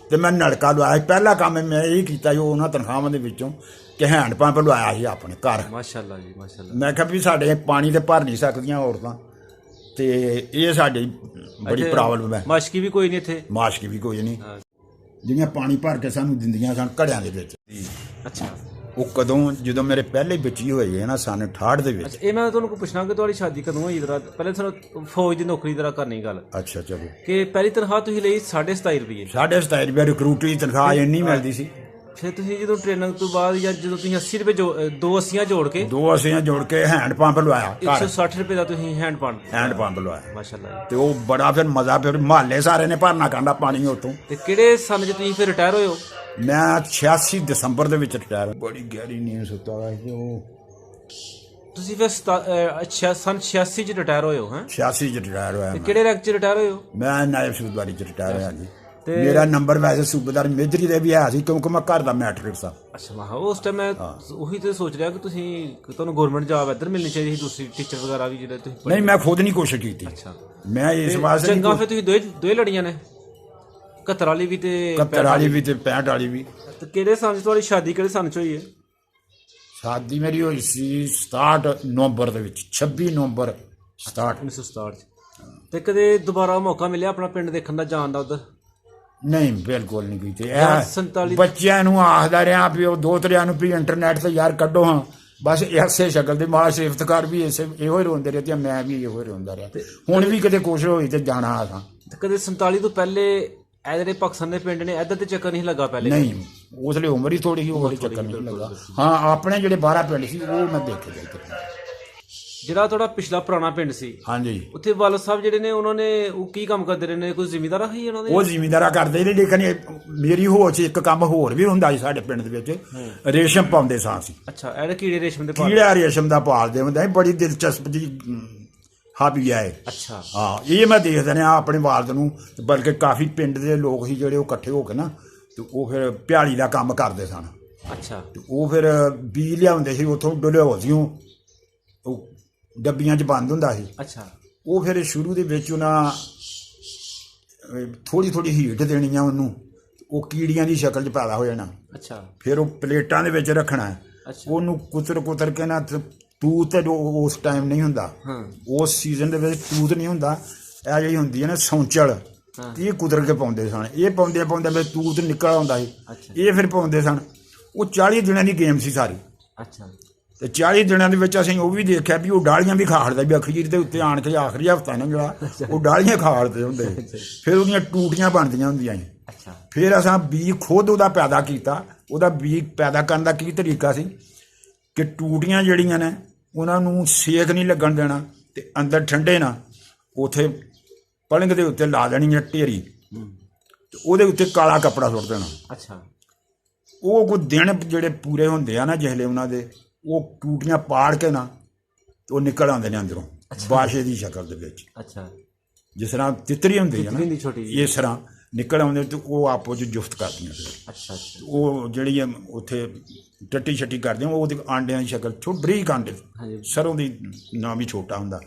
ਤੇ ਮੈਂ ਨਲਕਾ ਲਵਾਇਆ ਪਹਿਲਾ ਕੰਮ ਮੈਂ ਇਹ ਕੀਤਾ ਜੋ ਉਹਨਾਂ ਤਨਖਾਹਾਂ ਦੇ ਵਿੱਚੋਂ ਕਿ ਹੈਂਡ ਪੰਪ ਲਵਾਇਆ ਸੀ ਆਪਣੇ ਘਰ ਮਾਸ਼ਾਅੱਲਾ ਜੀ ਮਾਸ਼ਾਅੱਲਾ ਮੈਂ ਕਿਹਾ ਵੀ ਸਾਡੇ ਪਾਣੀ ਤੇ ਭਰ ਨਹੀਂ ਸਕਦੀਆਂ ਔਰਤਾਂ ਤੇ ਇਹ ਸਾਡੀ ਬੜੀ ਪ੍ਰੋਬਲਮ ਹੈ ਮਾਸ਼ਕੀ ਵੀ ਕੋਈ ਨਹੀਂ ਇੱਥੇ ਮਾਸ਼ਕੀ ਵੀ ਕੋਈ ਨਹੀਂ ਜਿਹੜੀਆਂ ਪਾਣੀ ਭਰ ਕੇ ਸਾਨੂੰ ਦਿੰਦੀਆਂ ਸਨ ਘੜਿਆਂ ਦੇ ਵਿੱਚ ਅੱਛਾ ਉਹ ਕਦੋਂ ਜਦੋਂ ਮੇਰੇ ਪਹਿਲੇ ਬੱਚੀ ਹੋਈ ਹੈ ਨਾ ਸਨ 68 ਦੇ ਵਿੱਚ ਇਹ ਮੈਂ ਤੁਹਾਨੂੰ ਪੁੱਛਣਾ ਕਿ ਤੁਹਾਡੀ ਸ਼ਾਦੀ ਕਦੋਂ ਹੋਈ ਜਰਾ ਪਹਿਲੇ ਤੁਹਾਨੂੰ ਫੌਜ ਦੀ ਨੌਕਰੀ ਜਰਾ ਕਰਨੀ ਗੱਲ ਅੱਛਾ ਚਲੋ ਕਿ ਪਹਿਲੀ ਤਨਖਾਹ ਤੁਸੀਂ ਲਈ 27.5 ਰੁਪਏ 27.5 ਰੁਪਏ ਰਿਕਰੂਟਰੀ ਤਨਖਾਹ ਇੰਨੀ ਮਿਲਦੀ ਸੀ ਫਿਰ ਤੁਸੀਂ ਜਦੋਂ ਟ੍ਰੇਨਿੰਗ ਤੋਂ ਬਾਅਦ ਜਾਂ ਜਦੋਂ ਤੁਸੀਂ 80 ਰੁਪਏ 280 ਜੋੜ ਕੇ 280 ਜੋੜ ਕੇ ਹੈਂਡ ਪੰਪ ਲਵਾਇਆ 160 ਰੁਪਏ ਦਾ ਤੁਸੀਂ ਹੈਂਡ ਪੰਪ ਲਵਾਇਆ ਮਾਸ਼ਾਅੱਲਾ ਤੇ ਉਹ ਬੜਾ ਫਿਰ ਮਜ਼ਾ ਫਿਰ ਮਹੱਲੇ ਸਾਰੇ ਨੇ ਭਰਨਾ ਕਾਂਡਾ ਪਾਣੀ ਉਤੋਂ ਤੇ ਕਿਹੜੇ ਸੰਨ 'ਚ ਤੁਸੀਂ ਫਿਰ ਰਿਟਾਇਰ ਹੋਏ ਹੋ ਮੈਂ 86 ਦਸੰਬਰ ਦੇ ਵਿੱਚ ਰਿਟਾਇਰ ਬੜੀ ਗਹਿਰੀ ਨੀਂਦ ਸੁੱਤਾ ਹੋਇਆ ਸੀ ਉਹ ਤੁਸੀਂ ਫਿਰ ਸੰਨ 86 'ਚ ਰਿਟਾਇਰ ਹੋਏ ਹੋ ਹੈਂ 86 ਚ ਰਿਟਾਇਰ ਹੋਇਆ ਤੇ ਕਿਹੜੇ ਰੈਂਕ 'ਚ ਰਿਟਾਇਰ ਹੋਏ ਹੋ ਮੈਂ ਨਾਇਬ ਸੂਬੇਦਾਰੀ ਚ ਰਿਟਾਇਰ ਹੋਇਆ ਜੀ ਮੇਰਾ ਨੰਬਰ ਵੈਸੇ ਸੂਬੇਦਾਰ ਮੇਜਰੀ ਦੇ ਵੀ ਆਇਆ ਸੀ ਕਿਉਂਕਿ ਮੈਂ ਘਰ ਦਾ ਮੈਟ੍ਰਿਕ ਸਾਂ ਅੱਛਾ ਮੈਂ ਉਸ ਟਾਈਮ ਮੈਂ ਉਹੀ ਤੇ ਸੋਚ ਰਿਹਾ ਕਿ ਤੁਹਾਨੂੰ ਗਵਰਨਮੈਂਟ ਜੌਬ ਇੱਧਰ ਮਿਲਣੀ ਚਾਹੀਦੀ ਸੀ ਦੂਸਰੀ ਟੀਚਰ ਵਗੈਰਾ ਵੀ ਜਿਹੜੇ ਤੁਸੀਂ ਨਹੀਂ ਮੈਂ ਖੁਦ ਨਹੀਂ ਕੋਸ਼ਿਸ਼ ਕੀਤੀ ਅੱਛਾ ਮੈਂ ਇਸ ਵਾਸਤੇ ਚੰਗਾ ਫਿਰ ਤੁਸੀਂ ਦੋਏ ਲੜੀਆਂ ਨੇ 71 ਵਾਲੀ ਵੀ ਤੇ 71 ਵਾਲੀ ਵੀ ਤੇ 65 ਵਾਲੀ ਵੀ ਤੇ ਕਿਹੜੇ ਸੰਨ 'ਚ ਤੁਹਾਡੀ ਸ਼ਾਦੀ ਕਿਹੜੇ ਸੰਨ 'ਚ ਹੋਈ ਹੈ ਸ਼ਾਦੀ ਮੇਰੀ ਹੋਈ ਸੀ 67 ਨਵੰਬਰ ਦੇ ਵਿੱਚ 26 ਨਵੰਬਰ 1967 'ਚ ਤੇ ਕਦੇ ਦੁਬਾਰਾ ਮੌਕਾ ਮਿਲਿਆ ਆਪਣਾ ਪਿੰਡ ਦੇਖਣ ਦਾ ਜਾਣ ਦਾ ਉੱਧਰ ਨਹੀਂ ਬਿਲਕੁਲ ਨਹੀਂ ਕੀਤੀ 47 ਬੱਚਿਆਂ ਨੂੰ ਆਖਦਾ ਰਿਹਾ ਵੀ ਉਹ ਦੋ ਤਰਿਆਂ ਨੂੰ ਵੀ ਇੰਟਰਨੈਟ ਤੇ ਯਾਰ ਕੱਢੋ ਹਾਂ ਬਸ ਇਸੇ ਸ਼ਕਲ ਦੇ ਮਾਸ਼ ਇਫਤਕਾਰ ਵੀ ਇਹੋ ਹੀ ਰੋਂਦੇ ਰਹੇ ਤੇ ਮੈਂ ਵੀ ਇਹੋ ਹੀ ਰੋਂਦਾ ਰਿਹਾ ਹੁਣ ਵੀ ਕਿਤੇ ਕੋਸ਼ਿਸ਼ ਹੋਈ ਤੇ ਜਾਣਾ ਆਸਾਂ ਤੇ ਕਦੇ 47 ਤੋਂ ਪਹਿਲੇ ਇਹ ਜਿਹੜੇ ਪਾਕਿਸਤਾਨ ਦੇ ਪਿੰਡ ਨੇ ਇੱਧਰ ਤੇ ਚੱਕਰ ਨਹੀਂ ਲੱਗਾ ਪਹਿਲੇ ਨਹੀਂ ਉਸ ਲਈ ਉਮਰ ਹੀ ਥੋੜੀ ਸੀ ਉਹ ਚੱਕਰ ਨਹੀਂ ਲੱਗਾ ਹਾਂ ਆਪਣੇ ਜਿਹੜੇ 12 ਪਿੰਡ ਸੀ ਉਹ ਮੈਂ ਦੇਖੇ ਗਏ ਜਿਹੜਾ ਤੁਹਾਡਾ ਪਿਛਲਾ ਪੁਰਾਣਾ ਪਿੰਡ ਸੀ ਹਾਂਜੀ ਉੱਥੇ ਵਾਲਦ ਸਾਹਿਬ ਜਿਹੜੇ ਨੇ ਉਹਨਾਂ ਨੇ ਉਹ ਕੀ ਕੰਮ ਕਰਦੇ ਰਹੇ ਨੇ ਕੋਈ ਜ਼ਿਮੀਂਦਾਰ ਹੀ ਉਹਨਾਂ ਦੇ ਉਹ ਜ਼ਿਮੀਂਦਾਰਾ ਕਰਦੇ ਨੇ ਲੇਕਿਨ ਮੇਰੀ ਹੋਚ ਇੱਕ ਕੰਮ ਹੋਰ ਵੀ ਹੁੰਦਾ ਸੀ ਸਾਡੇ ਪਿੰਡ ਦੇ ਵਿੱਚ ਰੇਸ਼ਮ ਪਾਉਂਦੇ ਸਾਂ ਅਸੀਂ ਅੱਛਾ ਇਹ ਕੀੜੇ ਰੇਸ਼ਮ ਦੇ ਕੀੜਾ ਰੇਸ਼ਮ ਦਾ ਪਾਲਦੇ ਹੁੰਦੇ ਬੜੀ ਦਿਲਚਸਪ ਜੀ ਹਾਬੀ ਹੈ ਅੱਛਾ ਹਾਂ ਇਹ ਮੈਂ ਦੇਖਦਾ ਰਿਹਾ ਆਪਣੇ ਵਾਲਦ ਨੂੰ ਬਲਕਿ ਕਾਫੀ ਪਿੰਡ ਦੇ ਲੋਕ ਸੀ ਜਿਹੜੇ ਉਹ ਇਕੱਠੇ ਹੋ ਕੇ ਨਾ ਤੇ ਉਹ ਫਿਰ ਭਿਆਲੀ ਦਾ ਕੰਮ ਕਰਦੇ ਸਨ ਅੱਛਾ ਤੇ ਉਹ ਫਿਰ ਬੀ ਲਿਆਉਂਦੇ ਸੀ ਉੱਥੋਂ ਡੁਲਿਓ ਸੀ ਉਹ ਡੱਬੀਆਂ 'ਚ ਬੰਦ ਹੁੰਦਾ ਸੀ ਅੱਛਾ ਉਹ ਫਿਰ ਸ਼ੁਰੂ ਦੇ ਵਿੱਚ ਉਹਨਾਂ ਥੋੜੀ ਹੀਟ ਦੇਣੀ ਆ ਉਹਨੂੰ ਉਹ ਕੀੜੀਆਂ ਦੀ ਸ਼ਕਲ 'ਚ ਪੈਦਾ ਹੋ ਜਾਣਾ ਅੱਛਾ ਫਿਰ ਉਹ ਪਲੇਟਾਂ ਦੇ ਵਿੱਚ ਰੱਖਣਾ ਉਹਨੂੰ ਕੁਤਰ ਕੇ ਨਾ ਤੂਤ ਤੇ ਉਸ ਟਾਈਮ ਨਹੀਂ ਹੁੰਦਾ ਉਸ ਸੀਜ਼ਨ ਦੇ ਵਿੱਚ ਤੂਤ ਨਹੀਂ ਹੁੰਦਾ ਇਹ ਜਿਹੜੀ ਹੁੰਦੀ ਹੈ ਨਾ ਸੌਂਚਲ ਇਹ ਕੁਤਰ ਕੇ ਪਾਉਂਦੇ ਸਨ ਇਹ ਪਾਉਂਦੇ ਵਿੱਚ ਤੂਤ ਨਿਕਲ ਆਉਂਦਾ ਸੀ ਇਹ ਫਿਰ ਪਾਉਂਦੇ ਸਨ ਉਹ 40 ਦਿਨਾਂ ਦੀ ਗੇਮ ਸੀ ਸਾਰੀ ਅੱਛਾ ਤੇ 40 ਦਿਨਾਂ ਦੇ ਵਿੱਚ ਅਸੀਂ ਉਹ ਵੀ ਦੇਖਿਆ ਵੀ ਉਹ ਡਾਲੀਆਂ ਵੀ ਖਾੜਦਾ ਵੀ ਅਖੀਰ ਦੇ ਉੱਤੇ ਆਣ ਕੇ ਆਖਰੀ ਹਫਤਾ ਨਾ ਜਿਹੜਾ ਉਹ ਡਾਲੀਆਂ ਖਾੜਦੇ ਹੁੰਦੇ ਫਿਰ ਉਹਦੀਆਂ ਟੂਟੀਆਂ ਬਣਦੀਆਂ ਹੁੰਦੀਆਂ ਸੀ। ਅੱਛਾ। ਫਿਰ ਅਸਾਂ ਬੀਜ ਖੁਦ ਉਹਦਾ ਪੈਦਾ ਕੀਤਾ। ਉਹਦਾ ਬੀਜ ਪੈਦਾ ਕਰਨ ਦਾ ਕੀ ਤਰੀਕਾ ਸੀ ਕਿ ਟੂਟੀਆਂ ਜਿਹੜੀਆਂ ਨੇ ਉਹਨਾਂ ਨੂੰ ਸੇਕ ਨਹੀਂ ਲੱਗਣ ਦੇਣਾ ਤੇ ਅੰਦਰ ਠੰਡੇ ਨਾ ਉੱਥੇ ਪਲੰਗ ਦੇ ਉੱਤੇ ਲਾ ਦੇਣੀ ਹੈ ਢੇਰੀ ਤੇ ਉਹਦੇ ਉੱਤੇ ਕਾਲਾ ਕੱਪੜਾ ਸੁੱਟ ਦੇਣਾ। ਅੱਛਾ। ਉਹ ਕੋਈ ਦਿਨ ਜਿਹੜੇ ਪੂਰੇ ਹੁੰਦੇ ਆ ਨਾ ਜਿਹਲੇ ਉਹਨਾਂ ਦੇ ਉਹ ਟੂਟੀਆਂ ਪਾੜ ਕੇ ਨਾ ਉਹ ਨਿਕਲ ਆਉਂਦੇ ਨੇ ਅੰਦਰੋਂ ਬਾਸ਼ੇ ਦੀ ਸ਼ਕਲ ਦੇ ਵਿੱਚ। ਅੱਛਾ। ਜਿਸ ਤਰ੍ਹਾਂ ਤਿੱਤਰੀ ਹੁੰਦੀ ਹੈ ਨਾ ਦੀ ਛੋਟੀ ਜਿਹੀ। ਇਸ ਤਰ੍ਹਾਂ ਨਿਕਲ ਆਉਂਦੇ ਤੇ ਉਹ ਆਪੋ 'ਚ ਜੁਫਤ ਕਰਦੀਆਂ ਫਿਰ। ਅੱਛਾ ਅੱਛਾ। ਉਹ ਜਿਹੜੀ ਆ ਉੱਥੇ ਟੱਟੀ ਛੱਟੀ ਕਰਦੇ ਉਹ ਉਹਦੇ ਆਂਡਿਆਂ ਦੀ ਸ਼ਕਲ ਬਰੀਕ ਆਂਡੇ ਹਾਂਜੀ। ਸਰੋਂ ਦੀ ਨਾ ਵੀ ਛੋਟਾ ਹੁੰਦਾ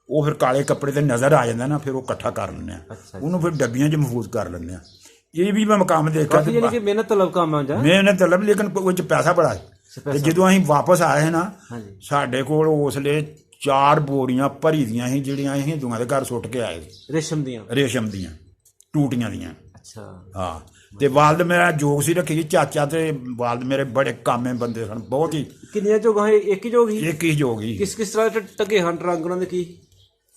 ਉਹ ਫਿਰ ਕਾਲੇ ਕੱਪੜੇ ਤੇ ਨਜ਼ਰ ਆ ਜਾਂਦਾ ਨਾ ਫਿਰ ਉਹ ਇਕੱਠਾ ਕਰ ਲੈਂਦੇ ਆ ਅੱਛਾ। ਉਹਨੂੰ ਫਿਰ ਡੱਬੀਆਂ 'ਚ ਮਹਿਫੂਜ਼ ਕਰ ਲੈਂਦੇ ਆ। ਇਹ ਵੀ ਮੈਂ ਮਕਾਮ ਦੇਖਿਆ ਕਾਫੀ ਯਾਨੀ ਕਿ ਮਿਹਨਤ ਤਲਬ ਕੰਮ ਆ ਜਾਂ ਮਿਹਨਤ ਤਲਬ ਲੇਕਿਨ ਉਹ 'ਚ ਪੈਸਾ ਬੜਾ ਹੈ। ਤੇ ਜਦੋਂ ਅਸੀਂ ਵਾਪਸ ਆਏ ਨਾ ਹਾਂਜੀ। ਸਾਡੇ ਕੋਲ ਉਸਲੇ 4 ਬੋਰੀਆਂ ਭਰੀ ਦੀਆਂ ਸੀ ਜਿਹੜੀਆਂ ਅਸੀਂ ਹਿੰਦੂਆਂ ਦੇ ਘਰ ਸੁੱਟ ਕੇ ਆਏ ਰੇਸ਼ਮ ਦੀਆਂ ਰੇਸ਼ਮ ਟੂਟੀਆਂ ਦੀਆਂ। ਅੱਛਾ। ਹਾਂ ਤੇ ਵਾਲਦ ਮੇਰਾ ਜੋਗ ਸੀ ਰੱਖੀ ਚਾਚਾ ਤੇ ਵਾਲਦ ਮੇਰੇ ਬੜੇ ਕਾਮੇ ਬੰਦੇ ਸਨ ਬਹੁਤ ਹੀ। ਕਿੰਨੀਆਂ ਜੋਗਾਂ ਹੈ? ਇੱਕ ਹੀ ਜੋਗ ਹੀ? ਇੱਕ ਹੀ ਜੋਗ ਹੀ। ਕਿਸ ਤਰ੍ਹਾਂ ਦੇ ਟੱਗੇ ਹਨ ਰੰਗ ਉਹਨਾਂ ਦੇ ਕੀ?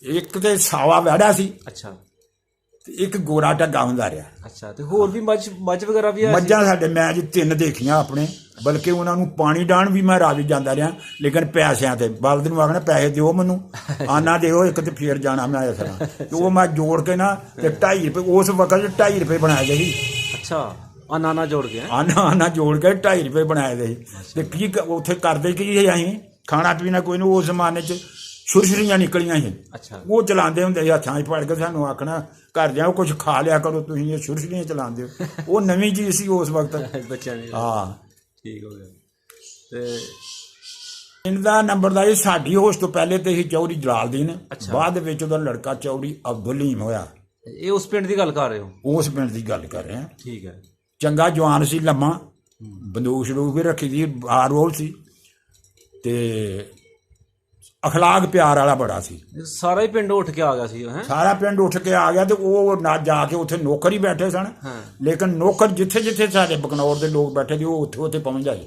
ਇੱਕ ਤੇ ਸਾਵਾ ਵਹਿੜਾ ਸੀ ਅੱਛਾ। ਤੇ ਇੱਕ ਗੋਰਾ ਢੱਗਾ ਹੁੰਦਾ ਰਿਹਾ। ਅੱਛਾ। ਤੇ ਹੋਰ ਵੀ ਮੱਝ ਵਗੈਰਾ ਵੀ ਆ? ਮੱਝਾਂ ਸਾਡੇ ਮੈਂ ਜੀ 3 ਦੇਖੀਆਂ ਆਪਣੇ ਬਲਕਿ ਉਹਨਾਂ ਨੂੰ ਪਾਣੀ ਡਾਣ ਵੀ ਮੈਂ ਰਾਜੀ ਜਾਂਦਾ ਰਿਹਾ ਲੇਕਿਨ ਪੈਸਿਆਂ ਤੇ ਬਲਦ ਨੂੰ ਆਖਣਾ ਪੈਸੇ ਦਿਓ ਮੈਨੂੰ ਆਨਾ ਦਿਓ ਇੱਕ ਤੇ ਫੇਰ ਜਾਣਾ ਮੈਂ ਇਸ ਤਰ੍ਹਾਂ ਤੇ ਉਹ ਮੈਂ ਜੋੜ ਕੇ ਨਾ ਤੇ 2.5 ਰੁਪਏ ਉਸ ਵਕਤ 2.5 ਰੁਪਏ ਬਣਾਏ ਗਏ ਸੀ। ਅੱਛਾ। ਆਨਾ ਜੋੜ ਕੇ ਆਨਾ ਜੋੜ ਕੇ 2.5 ਰੁਪਏ ਬਣਾਏ ਗਏ ਸੀ। ਤੇ ਕੀ ਉੱਥੇ ਕਰਦੇ ਕੀ ਸੀ ਅਸੀਂ ਖਾਣਾ ਪੀਣਾ ਕੋਈ ਨੂੰ ਉਸ ਜ਼ਮਾਨੇ 'ਚ ਛੁਰਛੁਰੀਆਂ ਨਿਕਲੀਆਂ ਸੀ। ਅੱਛਾ। ਉਹ ਚਲਾਉਂਦੇ ਹੁੰਦੇ ਸੀ ਹੱਥਾਂ 'ਚ ਫੜ ਕੇ ਸਾਨੂੰ ਆਖਣਾ ਘਰ ਜਾਓ ਕੁਝ ਖਾ ਲਿਆ ਕਰੋ ਤੁਸੀਂ ਇਹ ਛੁਰਛੁਰੀਆਂ ਚਲਾਉਂਦੇ ਹੋ। ਉਹ ਨਵੀਂ ਚੀਜ਼ ਸੀ ਉਸ ਵਕਤ ਬੱਚਿਆਂ ਦੀ। ਹਾਂ ਠੀਕ ਹੋ ਗਿਆ। ਤੇ ਇਹਦਾ ਨੰਬਰ ਦਾ ਇਹ ਸਾਡੀ ਹੋਸ਼ ਤੋਂ ਪਹਿਲੇ ਤੇ ਹੀ ਚੌਧਰੀ ਜਲਾਲਦੀਨ ਬਾਅਦ ਦੇ ਵਿੱਚ ਉਹਦਾ ਲੜਕਾ ਚੌਧਰੀ ਅਬਦੁਲੀਮ ਹੋਇਆ। ਇਹ ਉਸ ਪਿੰਡ ਦੀ ਗੱਲ ਕਰ ਰਹੇ ਹੋ? ਉਸ ਪਿੰਡ ਦੀ ਗੱਲ ਕਰ ਰਹੇ ਹਾਂ। ਠੀਕ ਹੈ। ਚੰਗਾ ਜਵਾਨ ਸੀ ਲੰਮਾ ਬੰਦੂਕ ਸ਼ਲੂਕ ਵੀ ਰੱਖੀ ਸੀ ਬਾਰੋਲ ਸੀ ਤੇ ਅਖਲਾਕ ਪਿਆਰ ਵਾਲਾ ਬੜਾ ਸੀ। ਸਾਰਾ ਹੀ ਪਿੰਡ ਉੱਠ ਕੇ ਆ ਗਿਆ ਸੀ ਹੈ? ਸਾਰਾ ਪਿੰਡ ਉੱਠ ਕੇ ਆ ਗਿਆ ਤੇ ਉਹ ਨਾ ਜਾ ਕੇ ਉੱਥੇ ਨੌਕਰ ਹੀ ਬੈਠੇ ਸਨ ਲੇਕਿਨ ਨੌਕਰ ਜਿੱਥੇ ਜਿੱਥੇ ਸਾਡੇ ਬਕਨੌਰ ਦੇ ਲੋਕ ਬੈਠੇ ਸੀ ਉਹ ਉੱਥੇ ਉੱਥੇ ਪਹੁੰਚ ਜਾਏ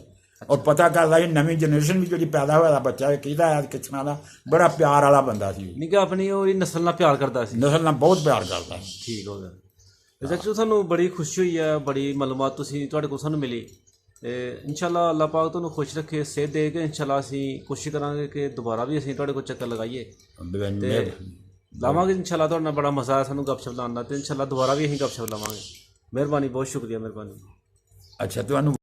ਔਰ ਪਤਾ ਕਰਦਾ ਇਹ ਨਵੀਂ ਜਨਰੇਸ਼ਨ ਵੀ ਜਿਹੜੀ ਪੈਦਾ ਹੋਇਆ ਦਾ ਬੱਚਾ ਕਿਹਦਾ ਹੈ ਕਿਸ ਤਰ੍ਹਾਂ ਦਾ ਬੜਾ ਪਿਆਰ ਵਾਲਾ ਬੰਦਾ ਸੀ। ਨਹੀਂ ਕਿ ਆਪਣੀ ਉਹ ਨਸਲ ਨਾਲ ਪਿਆਰ ਕਰਦਾ ਸੀ? ਨਸਲ ਨਾਲ ਬਹੁਤ ਪਿਆਰ ਕਰਦਾ ਸੀ। ਠੀਕ ਹੋ ਗਿਆ। ਚਾਚੂ ਸਾਨੂੰ ਬੜੀ ਖੁਸ਼ੀ ਹੋਈ ਹੈ ਬੜੀ ਮਾਲੂਮਾਤ ਤੁਸੀਂ ਤੁਹਾਡੇ ਕੋਲ ਸਾਨੂੰ ਮਿਲੀ ਤੇ ਇਨਸ਼ਾਅੱਲਾ ਅੱਲਾਹ ਪਾਕ ਤੁਹਾਨੂੰ ਖੁਸ਼ ਰੱਖੇ ਸਿਹਤ ਦੇ ਕੇ ਇਨਸ਼ਾਅੱਲਾ ਅਸੀਂ ਕੋਸ਼ਿਸ਼ ਕਰਾਂਗੇ ਕਿ ਦੁਬਾਰਾ ਵੀ ਅਸੀਂ ਤੁਹਾਡੇ ਕੋਲ ਚੱਕਰ ਲਗਾਈਏ ਤੇ ਲਾਵਾਂਗੇ ਇਨਸ਼ਾਅੱਲਾ। ਤੁਹਾਡੇ ਨਾਲ ਬੜਾ ਮਜ਼ਾ ਆਇਆ ਸਾਨੂੰ ਗੱਪਸ਼ਪ ਲਾਉਣ ਦਾ ਤੇ ਇਨਸ਼ਾਅੱਲਾ ਦੁਬਾਰਾ ਵੀ ਅਸੀਂ ਗੱਪਸ਼ਪ ਲਾਵਾਂਗੇ। ਮਿਹਰਬਾਨੀ ਬਹੁਤ ਸ਼ੁਕਰੀਆ। ਮਿਹਰਬਾਨੀ। ਅੱਛਾ ਤੁਹਾਨੂੰ